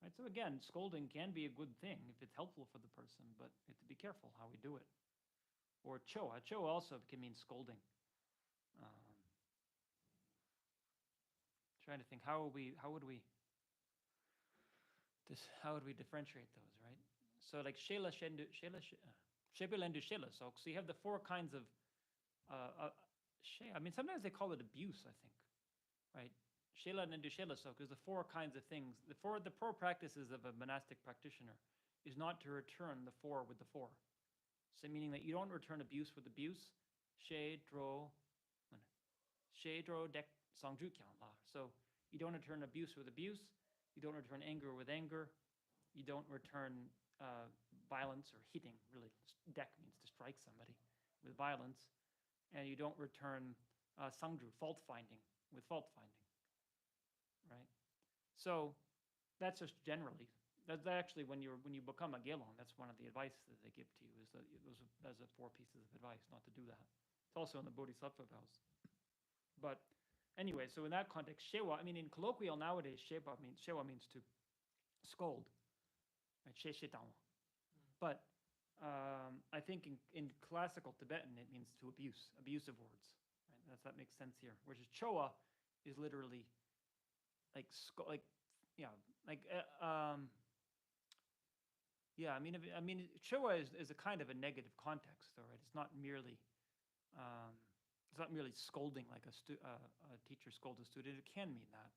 Right? So again, scolding can be a good thing if it's helpful for the person, but you have to be careful how we do it. Or choa. Choa also can mean scolding. Trying to think how would we differentiate those, right? So like shela shendu shebelendu shela. So you have the four kinds of I mean, sometimes they call it abuse, I think, right? Shela nendu shela sok is the four kinds of things. The four practices of a monastic practitioner is not to return the four with the four. So meaning that you don't return abuse with abuse. She dro dek sangju kyang la. So you don't return abuse with abuse. You don't return anger with anger. You don't return violence or hitting. Really, dek means to strike somebody with violence, and you don't return sangju, fault finding, with fault finding. Right. So that's just generally. That's actually when you become a gelong, that's one of the advice that they give to you is that those are four pieces of advice not to do that. It's also in the Bodhisattva vows. But anyway, so in that context, shewa, I mean, in colloquial nowadays, shewa means to scold, right? But I think in classical Tibetan, it means to abuse, abusive words. Right? That makes sense here. Whereas choa is literally like I mean, choa is a kind of a negative context, though, right? It's not merely scolding like a teacher scolds a student. It can mean that,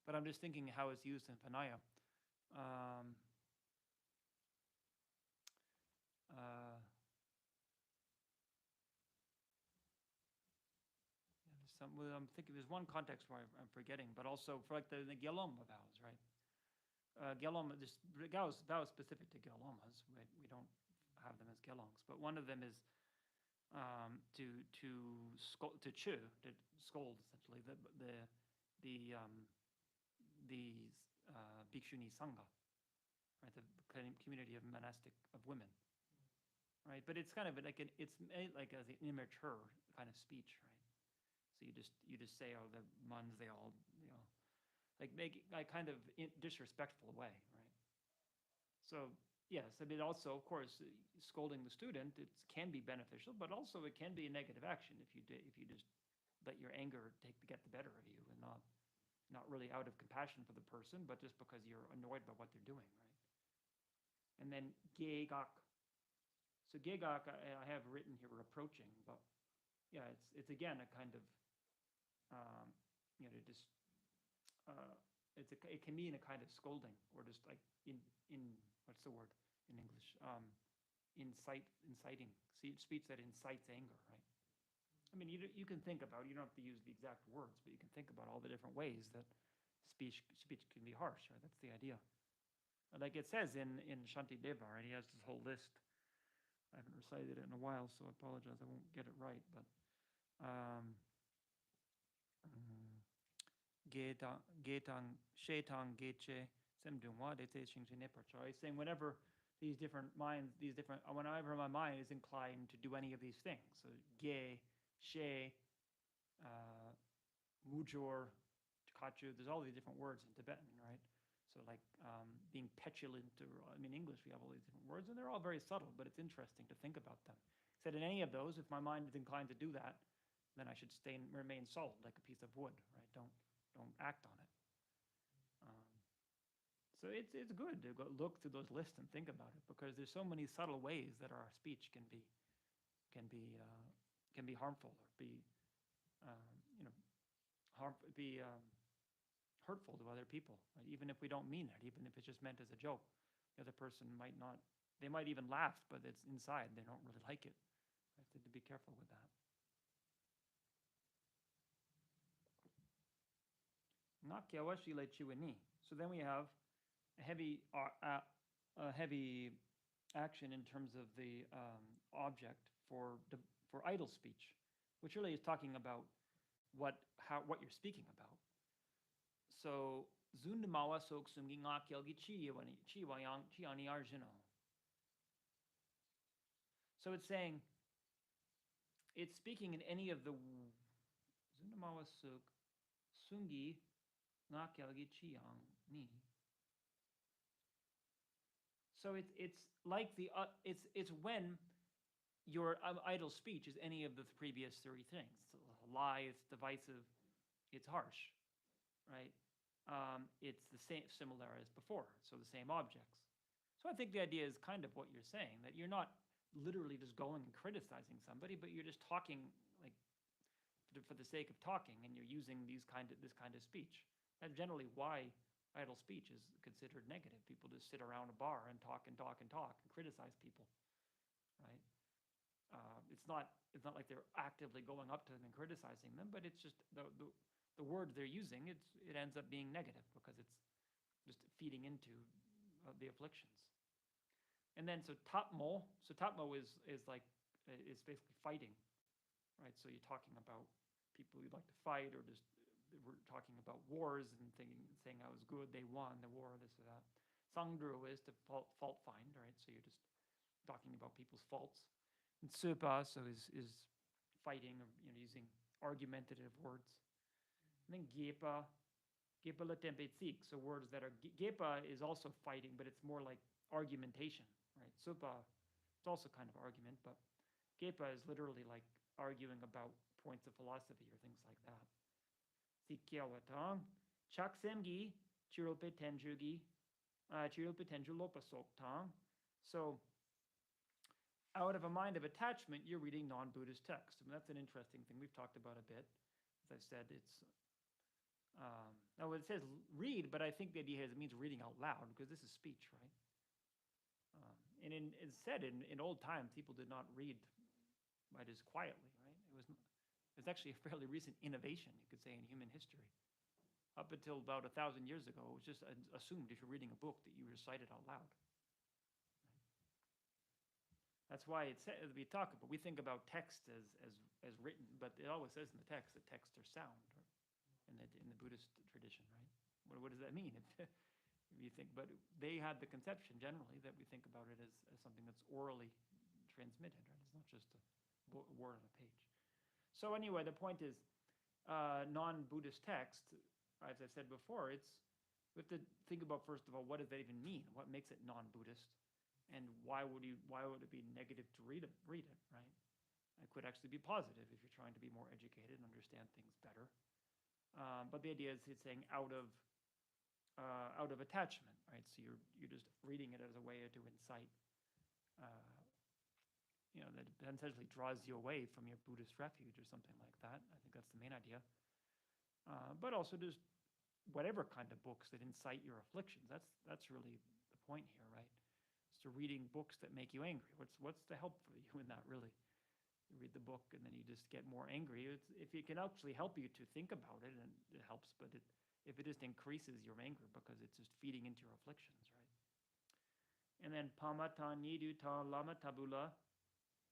but I'm just thinking how it's used in Vinaya. I'm thinking there's one context where I'm forgetting, but also for like the Gelom vows, right? Gelom, this vows specific to Gelomas, right? We don't have them as Gelongs, but one of them is to scold, to scold essentially the Bhikshuni Sangha, right? The community of women, right? But it's kind of like it's like as an immature kind of speech, right? So you just say, oh, the nuns, they all, like make it like kind of disrespectful way, right? So yes, I mean also, of course, scolding the student, it can be beneficial, but also it can be a negative action if you just let your anger get the better of you and not really out of compassion for the person, but just because you're annoyed by what they're doing, right? And then gegak. So gegak, I have written here reproaching, but yeah, it's again a kind of it can mean a kind of scolding or just like in what's the word in English? Inciting speech that incites anger, right? I mean, you can think about, you don't have to use the exact words, but you can think about all the different ways that speech can be harsh, right? That's the idea. Like it says in Shantideva, right? He has this whole list. I haven't recited it in a while, so I apologize. I won't get it right, but Getang Shetang Geche Semdungwa De Xingzhine Parcha. He's saying whenever whenever my mind is inclined to do any of these things. So Ge, She, Mujor, Kachu, there's all these different words in Tibetan, right? So like being petulant, or I mean, English, we have all these different words, and they're all very subtle, but it's interesting to think about them. He said in any of those, if my mind is inclined to do that, then I should remain solid, like a piece of wood, right? Don't act on it. So it's good to go look through those lists and think about it, because there's so many subtle ways that our speech can be can be harmful, or be you know be hurtful to other people, right? Even if we don't mean it, even if it's just meant as a joke, the other person might not. They might even laugh, but it's inside they don't really like it. I have to be careful with that. So then we have a heavy action in terms of the object for idle speech, which really is talking about what you're speaking about. So zundamawa sok sumgi nga kyalgi chi wayang chi ani arjino. So it's saying, it's speaking in any of the zundamawa sok sungi nga kyalgi chi ni. So it's like it's when your idle speech is any of the previous three things. It's a lie, it's divisive, it's harsh, right? It's the same, similar as before, so the same objects. So I think the idea is kind of what you're saying, that you're not literally just going and criticizing somebody, but you're just talking like for the sake of talking, and you're using this kind of speech. That's generally why idle speech is considered negative. People just sit around a bar and talk and talk and talk and criticize people, right? It's not like they're actively going up to them and criticizing them, but it's just the words they're using. It ends up being negative because it's just feeding into the afflictions. And then so tapmo is basically fighting, right? So you're talking about people who like to fight, or just we're talking about wars and saying how it was good they won the war, this or that. Sangdru is to fault find, right? So you're just talking about people's faults. And supa is fighting, or using argumentative words. And then gepa la tempetsik, so words that are gepa is also fighting, but it's more like argumentation, right? Supa, it's also kind of argument, but gepa is literally like arguing about points of philosophy or things like that. Sikyawatang, chaksemgi, chirulpetenjugi, chirulpetenjulopasoktang. So out of a mind of attachment, you're reading non-Buddhist text. And that's an interesting thing we've talked about a bit. As I said, it's now it says read, but I think the idea is it means reading out loud, because this is speech, right? And it's said in old times, people did not read right as quietly, right? It's actually a fairly recent innovation, you could say, in human history. Up until about 1,000 years ago, it was just assumed if you're reading a book that you recite it out loud. That's why we think about text as written, but it always says in the text that texts are sound, right? in the Buddhist tradition, right? What does that mean? If you think, but they had the conception generally that we think about it as something that's orally transmitted, right? It's not just a word on a page. So anyway, the point is, non-Buddhist text, as I said before, we have to think about, first of all, what does that even mean? What makes it non-Buddhist? And why would it be negative to read it, right? It could actually be positive if you're trying to be more educated and understand things better. But the idea is it's saying out of attachment, right? So you're just reading it as a way to incite, that essentially draws you away from your Buddhist refuge or something like that. I think that's the main idea. But also just whatever kind of books that incite your afflictions. That's really the point here, right? So reading books that make you angry. What's the help for you in that, really? You read the book and then you just get more angry. If it can actually help you to think about it, and it helps, but if it just increases your anger because it's just feeding into your afflictions, right? And then pamata nidu ta lama tabula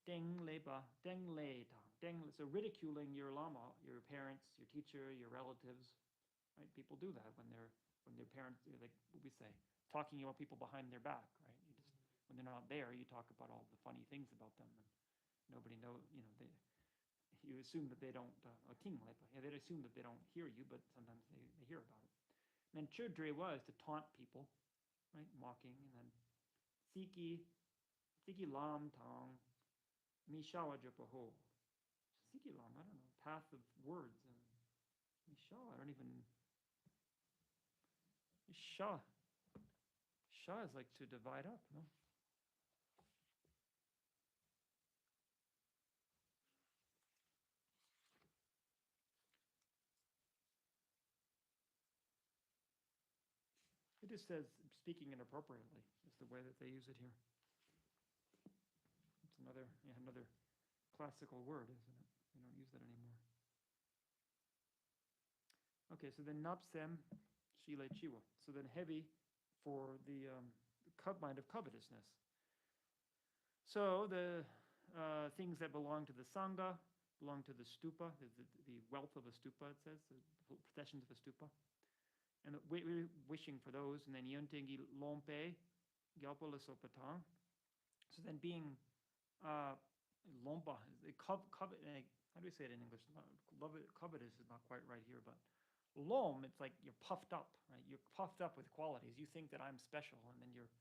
deng leba deng le tang. So ridiculing your lama, your parents, your teacher, your relatives, right? People do that when their parents, like what we say, talking about people behind their back, right? When they're not there, you talk about all the funny things about them, and nobody knows. You assume that they don't. They assume that they don't hear you, but sometimes they hear about it. And then chudre was to taunt people, right? Mocking, and then siki lam tong mishawa japaho. Siki lam, I don't know, path of words, and mishawa, I don't even mishawa. Sha is like to divide up, no? It just says speaking inappropriately is the way that they use it here. It's another classical word, isn't it? They don't use that anymore. Okay, so then napsem shile chiwa. So then heavy for the mind of covetousness. So the things that belong to the sangha belong to the stupa, the wealth of a stupa, it says, the possessions of a stupa. And we're wishing for those. And then yuntingi lompe gyalpola sopatang. So then being lompa, covet, how do we say it in English? Covetous is not quite right here, but lom, it's like you're puffed up, right? You're puffed up with qualities. You think that I'm special, and then you're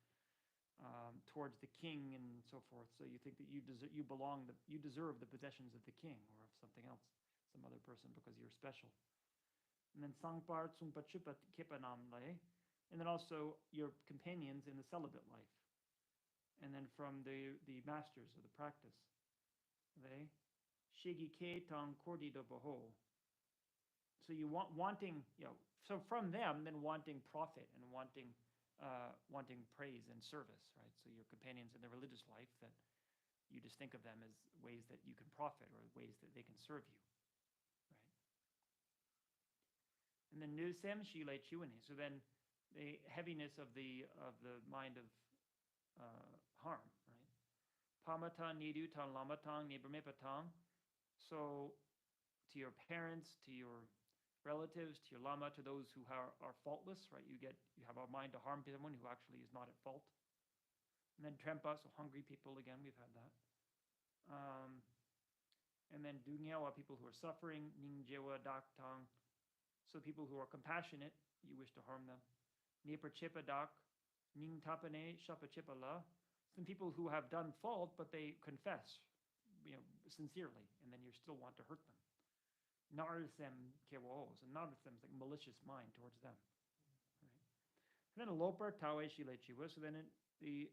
towards the king and so forth. So you think that you deserve the possessions of the king or of something else, some other person, because you're special. And then sangpar tsungpa chupa kipanam le, and then also your companions in the celibate life. And then from the masters of the practice, they shigi ke tang kordi do boho. So you wanting, so from them, then wanting profit and wanting praise and service, right? So your companions in the religious life, that you just think of them as ways that you can profit or ways that they can serve you, right? And then nusem shile chuani. So then the heaviness of the mind of harm, right? Pamatang nidu tang lamatang nibrmepatang. So to your parents, to your relatives, to your lama, to those who are faultless, right? You have a mind to harm someone who actually is not at fault. And then trempa, so hungry people, again, we've had that. And then dungyawa, people who are suffering, ningjewa daktang, so people who are compassionate, you wish to harm them. Niprachipa dak, ningtapane shapachipa la, some people who have done fault, but they confess, sincerely, and then you still want to hurt them. Narsem kewo, so narsem is like malicious mind towards them. Right? And then a loper tawe shile chiwa, so then the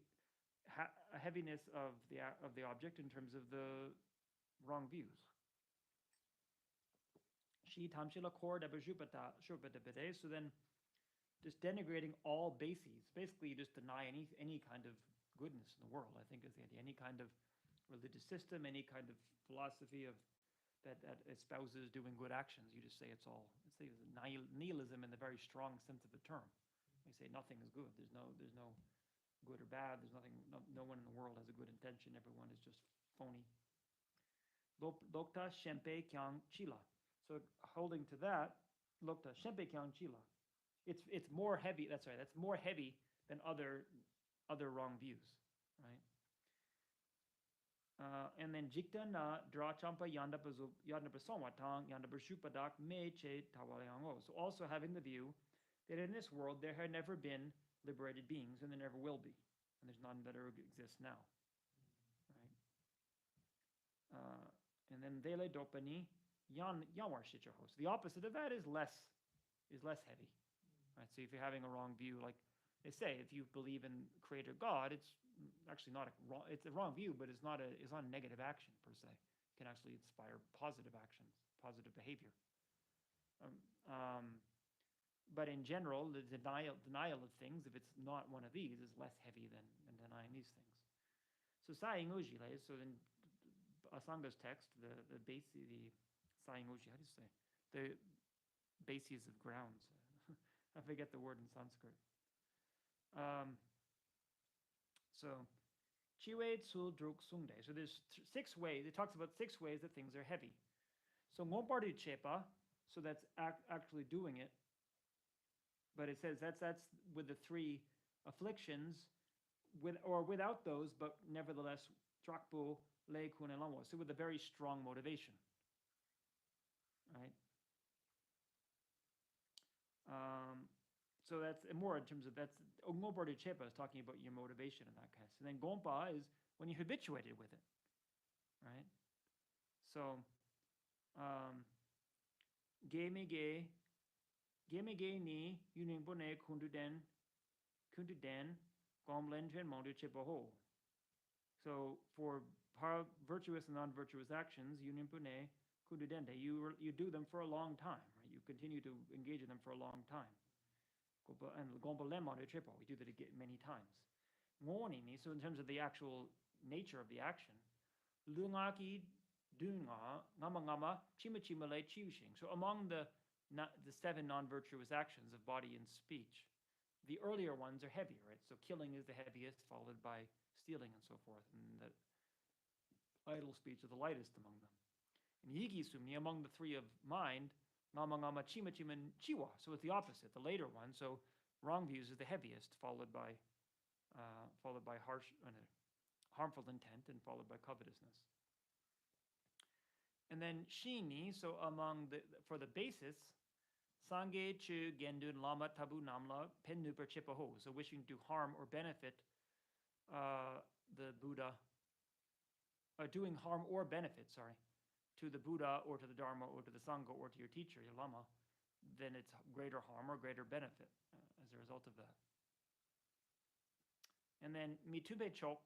heaviness of the object in terms of the wrong views. Shi tamshila kor dabajupata shurpadabade, so then just denigrating all bases. Basically, you just deny any kind of goodness in the world, I think is the idea. Any kind of religious system, any kind of philosophy of that espouses doing good actions. You just say it's nihilism in the very strong sense of the term. You say nothing is good. There's no good or bad. There's nothing. No one in the world has a good intention. Everyone is just phony. Lokta shempe kyang chila. So holding to that, lokta shempe kyang chila. It's more heavy. That's right. That's more heavy than other wrong views, right? And then jikta na dra champa yanda pasomwatang yanda bershupadak me che tawayango. So also having the view that in this world there had never been liberated beings and there never will be, and there's none that exist now, right? And then vele dopani yawar shichaho. So the opposite of that is less heavy, right? So if you're having a wrong view, like they say, if you believe in Creator God, it's actually not a wrong. It's a wrong view, but it's not a negative action per se. It can actually inspire positive actions, positive behavior. But in general, the denial of things, if it's not one of these, is less heavy than denying these things. So saying ujile. So in Asanga's text, the saying uji. How do you say the bases of grounds? I forget the word in Sanskrit. So, chiwe tsul druk sungde. So there's 6 ways. It talks about 6 ways that things are heavy. So ngompardu chepa. So that's actually doing it. But it says that's with the 3 afflictions, with or without those, but nevertheless trakpo le kunelamo. So with a very strong motivation, right? So that's more in terms of that's Ngompa Chepa is talking about your motivation in that case. And then Gompa is when you're habituated with it, right? So Gemege ni yuningpone kundu den gom len chen mong du chipa ho. So for virtuous and non-virtuous actions, union pune kududende, you do them for a long time, right? You continue to engage in them for a long time. And gompa len mong du chipa, we do that again many times. Ngonini, so in terms of the actual nature of the action, lungaki dunga ngama ngama chima chima le chiushing. So among the 7 non-virtuous actions of body and speech, the earlier ones are heavier, right? So killing is the heaviest, followed by stealing and so forth, and the idle speech is the lightest among them. And yigi sumni, among the 3 of mind, ngama ngama chima chima chiwa. So it's the opposite, the later one. So wrong views is the heaviest, followed by harmful intent, and followed by covetousness. And then shini, so for the basis, sange chu gendun lama tabu namla pennu per chipaho. So wishing to harm or benefit the Buddha, doing harm or benefit, to the Buddha or to the Dharma or to the Sangha or to your teacher, your Lama, then it's greater harm or greater benefit as a result of that. And then mitube chok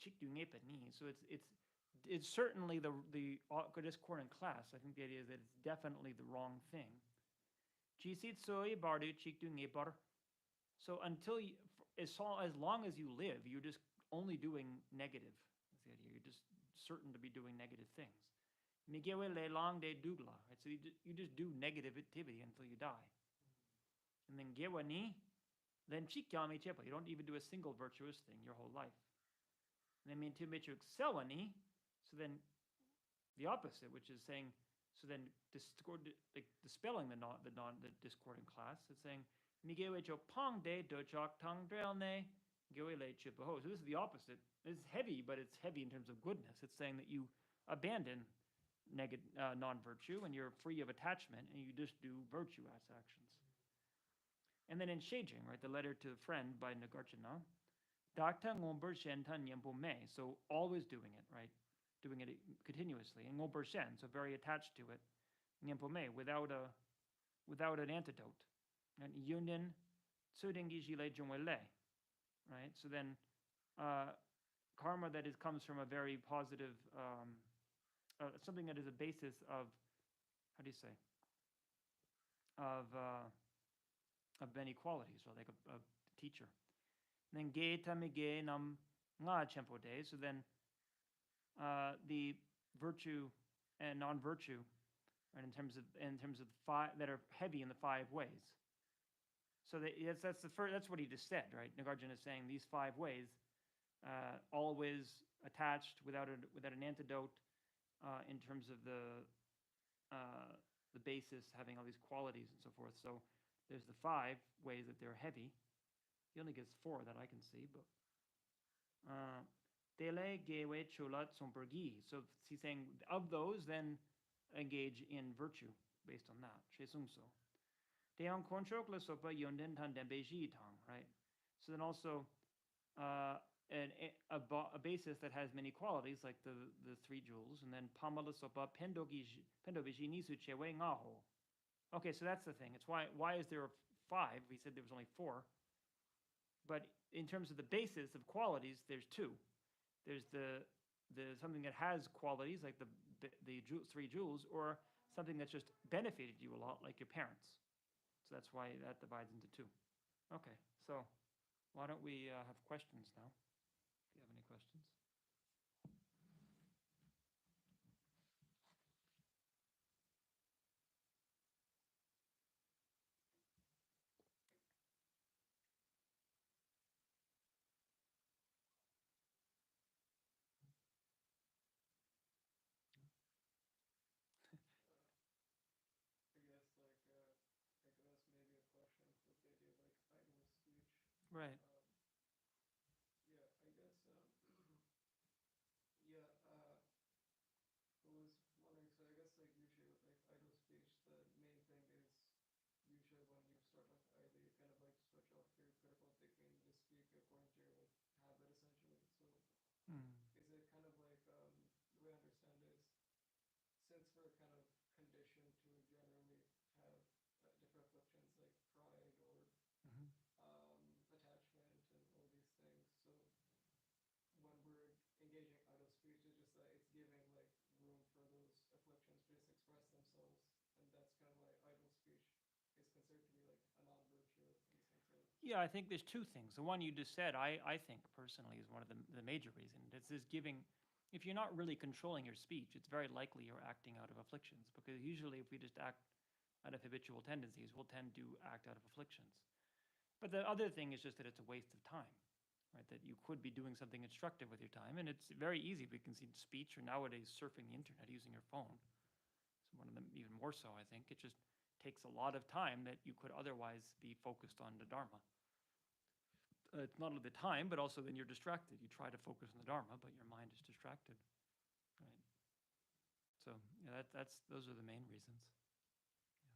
chikdu ngepa ni. So it's certainly the discordant class. I think the idea is that it's definitely the wrong thing. Jisit soy bardu chikdu ngepar. So as long as you live, you're just only doing negative. That's the idea. You're just certain to be doing negative things. Migewe le long de dugla. Right? So you just do negative activity until you die. And then gewa ni, then chikyami chepa. You don't even do a single virtuous thing your whole life. And then mintu michu excellani. So then the opposite, which is saying, so then dispelling the discordant class, it's saying migewe cho pong de dochok tang drelne gewe le chipaho. So this is the opposite. It's heavy, but it's heavy in terms of goodness. It's saying that you abandon non-virtue and you're free of attachment and you just do virtuous actions. And then in Sheijing, right, the letter to the friend by Nagarjuna, Dakta ngomber shen tan nyempo me. So always doing it, right? Doing it continuously. And ngomber shen, so very attached to it. Nyempo me, without an antidote. And yunin tsudengi jile jungwele. Right? So then karma that comes from a very positive, something that is a basis of, how do you say, of many qualities, or like a teacher. And then ge tamige nam nga chempo de. So then the virtue and non-virtue, right, in terms of 5 that are heavy in the 5 ways. So that's what he just said, right? Nagarjuna is saying these 5 ways, always attached without an antidote, in terms of the basis having all these qualities and so forth. So there's the 5 ways that they're heavy. He only gives 4 that I can see, but Dele gewe cholat sompergi. So he's saying of those, then engage in virtue based on that. Shesungso. Deon konchok la sopa yonden tan dembeji tang, right? So then also a basis that has many qualities, like the 3 jewels, and then pamala sopa pendobeji nisu chewe ngaho. Okay, so that's the thing. It's why is there 5? We said there was only 4. But in terms of the basis of qualities, there's 2. There's the something that has qualities like the 3 jewels, or something that's just benefited you a lot, like your parents. So that's why that divides into 2. Okay, so why don't we have questions now? If you have any questions. Right. Yeah, I guess, yeah, I was wondering, so I guess like usually with like idle speech, the main thing is usually when you start off idly, you kind of like switch off your critical thinking, you just speak according to your like habit essentially. So is it kind of like, the way I understand is, since we're kind of conditioned to generally have different afflictions like pride or attachment Yeah, I think there's two things. The one you just said, I think personally is one of the major reasons. It's this giving, if you're not really controlling your speech, it's very likely you're acting out of afflictions, because usually if we just act out of habitual tendencies, we'll tend to act out of afflictions. But the other thing is just that it's a waste of time, right? That you could be doing something instructive with your time, and it's very easy. We can see speech or nowadays surfing the internet using your phone. It's one of them, even more so, I think. It just takes a lot of time that you could otherwise be focused on the Dharma. It's not only the time, but also then you're distracted. You try to focus on the Dharma, but your mind is distracted, right? So yeah, that's those are the main reasons. Yeah.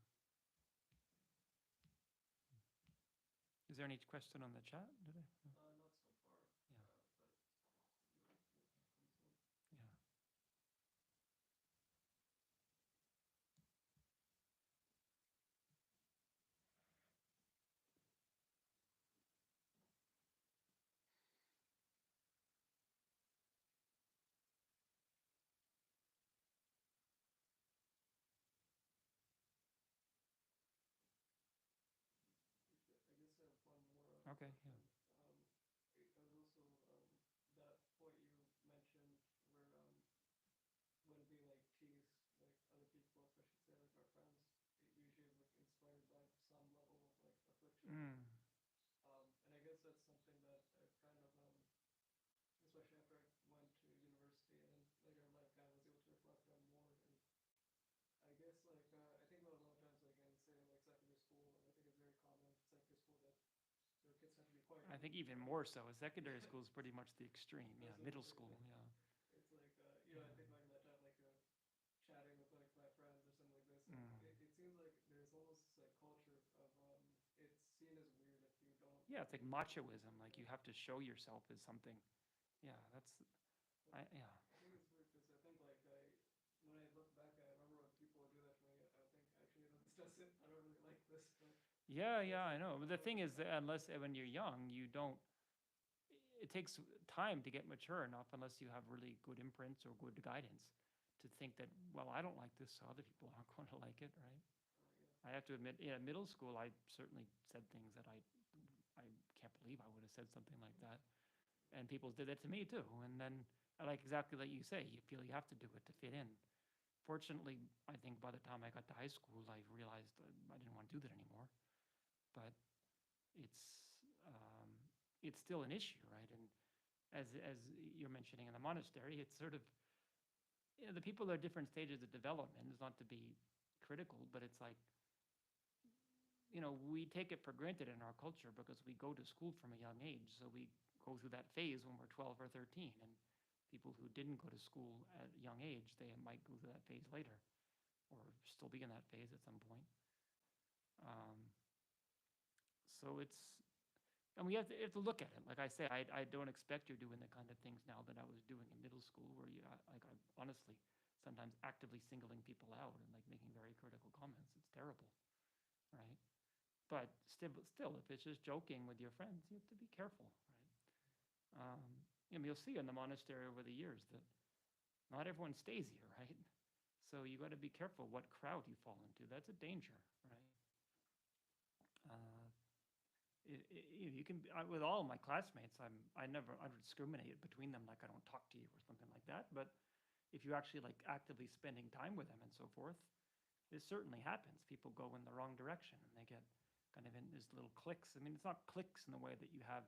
Is there any question on the chat? Did I? No. Not so far. Yeah. But Yeah. I guess I have one more Okay. Yeah. question. It was also that point you mentioned where when we like tease like other people, especially say like our friends, it usually is like inspired by some level of like affliction. Mm. And I guess that's something that I've kind of especially after I went to university and then later in life kind of was able to reflect on more. And I guess like I think about a lot of times like in say like secondary school, and I think it's very common in secondary school that their kids tend to be quite. I think even more so. Secondary school is pretty much the extreme. Yeah. Middle school. Yeah. It's like I think like that time like chatting with like my friends or something like this. Mm. It seems like there's almost this like culture of it's seen as weird if you don't. Yeah, it's like machoism. Like you have to show yourself as something. Yeah, that's. Yeah. I think it's weird because I think like when I look back, I remember when people would do that to me. I would think actually no, this doesn't. I don't really like this, but. Yeah, yeah, I know. But the thing is that unless when you're young, you don't. It takes time to get mature enough, unless you have really good imprints or good guidance, to think that, well, I don't like this, so other people aren't going to like it, right? Yeah. I have to admit, in middle school, I certainly said things that I can't believe I would have said something like that, and people did that to me too. And then, like exactly like you say, you feel you have to do it to fit in. Fortunately, I think by the time I got to high school, I realized I didn't want to do that anymore. But it's um, it's still an issue, right? And as you're mentioning in the monastery, it's sort of, the people are different stages of development. It's not to be critical, but it's like, we take it for granted in our culture because we go to school from a young age. So we go through that phase when we're 12 or 13. And people who didn't go to school at a young age, they might go through that phase later or still be in that phase at some point. Um, so and we have to look at it. Like I say, I don't expect you're doing the kind of things now that I was doing in middle school, where I honestly sometimes actively singling people out and like making very critical comments. It's terrible, right? But still, if it's just joking with your friends, you have to be careful, right? You'll see in the monastery over the years that not everyone stays here, right? So you got to be careful what crowd you fall into. That's a danger, right? You can with all of my classmates. I never discriminate between them, like I don't talk to you or something like that. But if you're actually like actively spending time with them and so forth, this certainly happens. People go in the wrong direction and they get kind of in these little cliques. I mean, it's not cliques in the way that you have,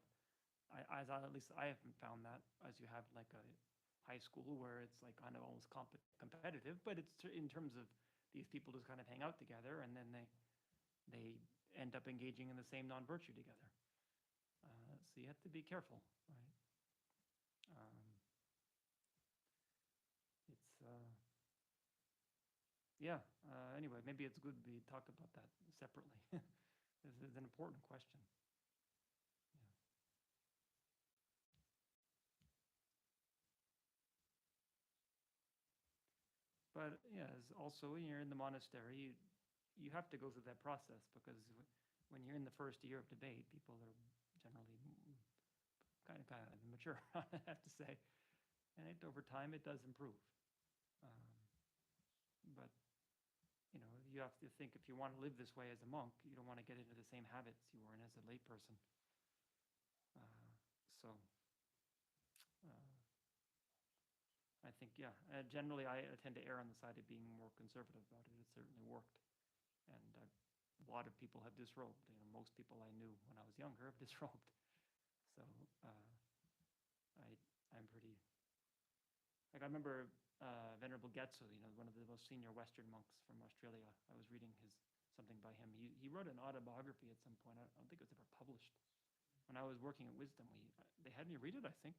at least I haven't found that as you have like a high school where it's like kind of almost competitive. But it's in terms of these people just kind of hang out together and then they end up engaging in the same non-virtue together. So you have to be careful, right? It's yeah. Anyway, maybe it's good we talk about that separately. This is an important question. Yeah. But yeah, also when you're in the monastery, you have to go through that process because when you're in the first year of debate, people are generally kind of mature, I have to say, and over time it does improve. But you have to think if you want to live this way as a monk, you don't want to get into the same habits you were in as a layperson. So I think, yeah, generally I tend to err on the side of being more conservative about it. It certainly worked. And a lot of people have disrobed. Most people I knew when I was younger have disrobed. So I'm pretty, like I remember Venerable Getsu, one of the most senior Western monks from Australia. I was reading something by him. He wrote an autobiography at some point. I don't think it was ever published. When I was working at Wisdom, they had me read it, I think.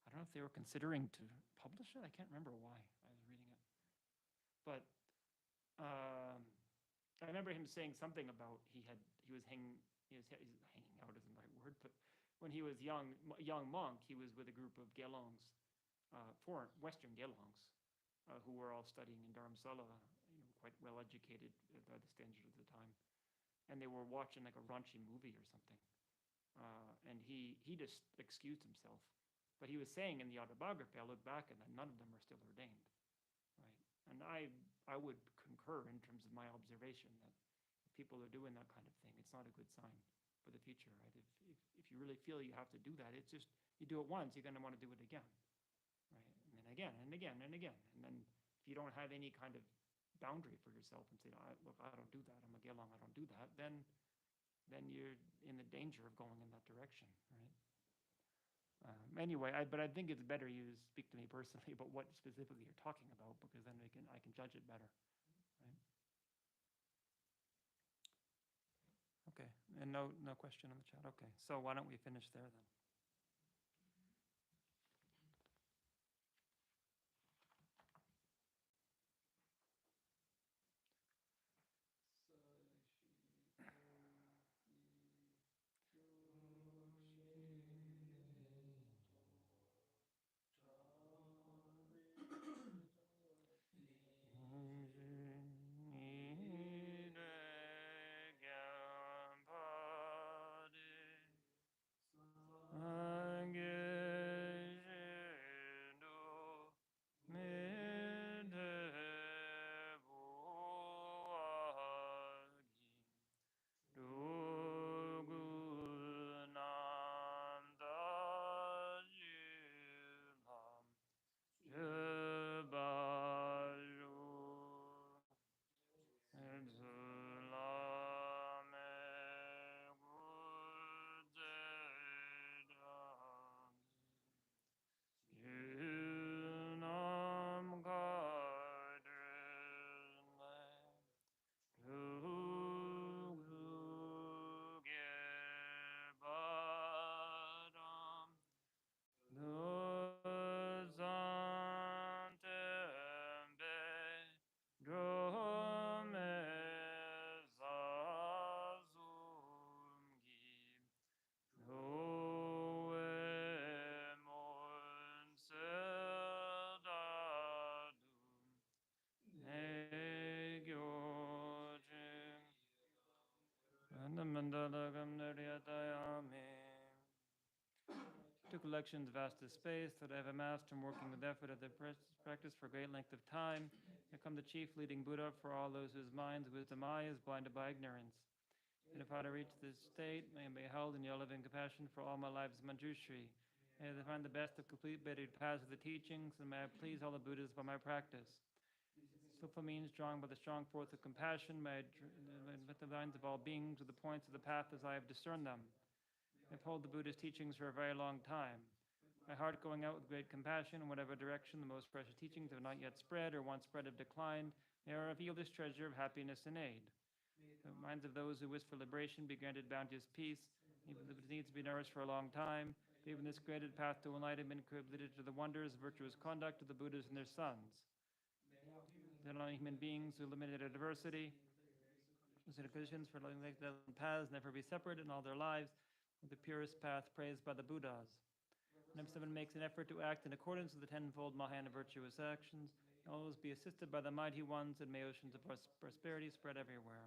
I don't know if they were considering to publish it. I can't remember why I was reading it. But I remember him saying something about he was hanging out isn't the right word, but when he was young monk, he was with a group of Gelongs, foreign Western Gelongs, who were all studying in Dharamsala, quite well educated by the standards of the time, and they were watching like a raunchy movie or something, and he just excused himself. But he was saying in the autobiography, I look back and none of them are still ordained, right? And I would concur in terms of my observation that if people are doing that kind of thing, it's not a good sign for the future, right? If you really feel you have to do that, it's just, you do it once, you're going to want to do it again, right? And then again and again and again. And then if you don't have any kind of boundary for yourself and say, look, I don't do that, I'm a Gelong, I don't do that, then you're in the danger of going in that direction, right? Anyway, but I think it's better you speak to me personally about what specifically you're talking about, because then I can judge it better, right? Okay, and no question in the chat. Okay, so why don't we finish there then? Took elections vast as space, that I have amassed from working with effort at the practice for a great length of time. Here come the chief leading Buddha for all those whose minds wisdom eye is blinded by ignorance. And if I to reach this state, may I be held in your loving compassion for all my lives of Manjushri. May I find the best of complete Vedic paths of the teachings, and may I please all the Buddhas by my practice. Skillful means drawn by the strong force of compassion, may I with the minds of all beings to the points of the path as I have discerned them. I uphold the Buddha's teachings for a very long time. My heart going out with great compassion in whatever direction the most precious teachings have not yet spread or once spread have declined, may I reveal this treasure of happiness and aid. The minds of those who wish for liberation be granted bounteous peace, even the needs to be nourished for a long time, even this graded path to enlightenment completed to the wonders, virtuous conduct of the Buddhas and their sons. Then all human beings who eliminate their diversity, consider conditions for living like paths, never be separate in all their lives, with the purest path praised by the Buddhas. And if someone makes an effort to act in accordance with the tenfold Mahayana virtuous actions, always be assisted by the mighty ones, and may oceans of prosperity spread everywhere.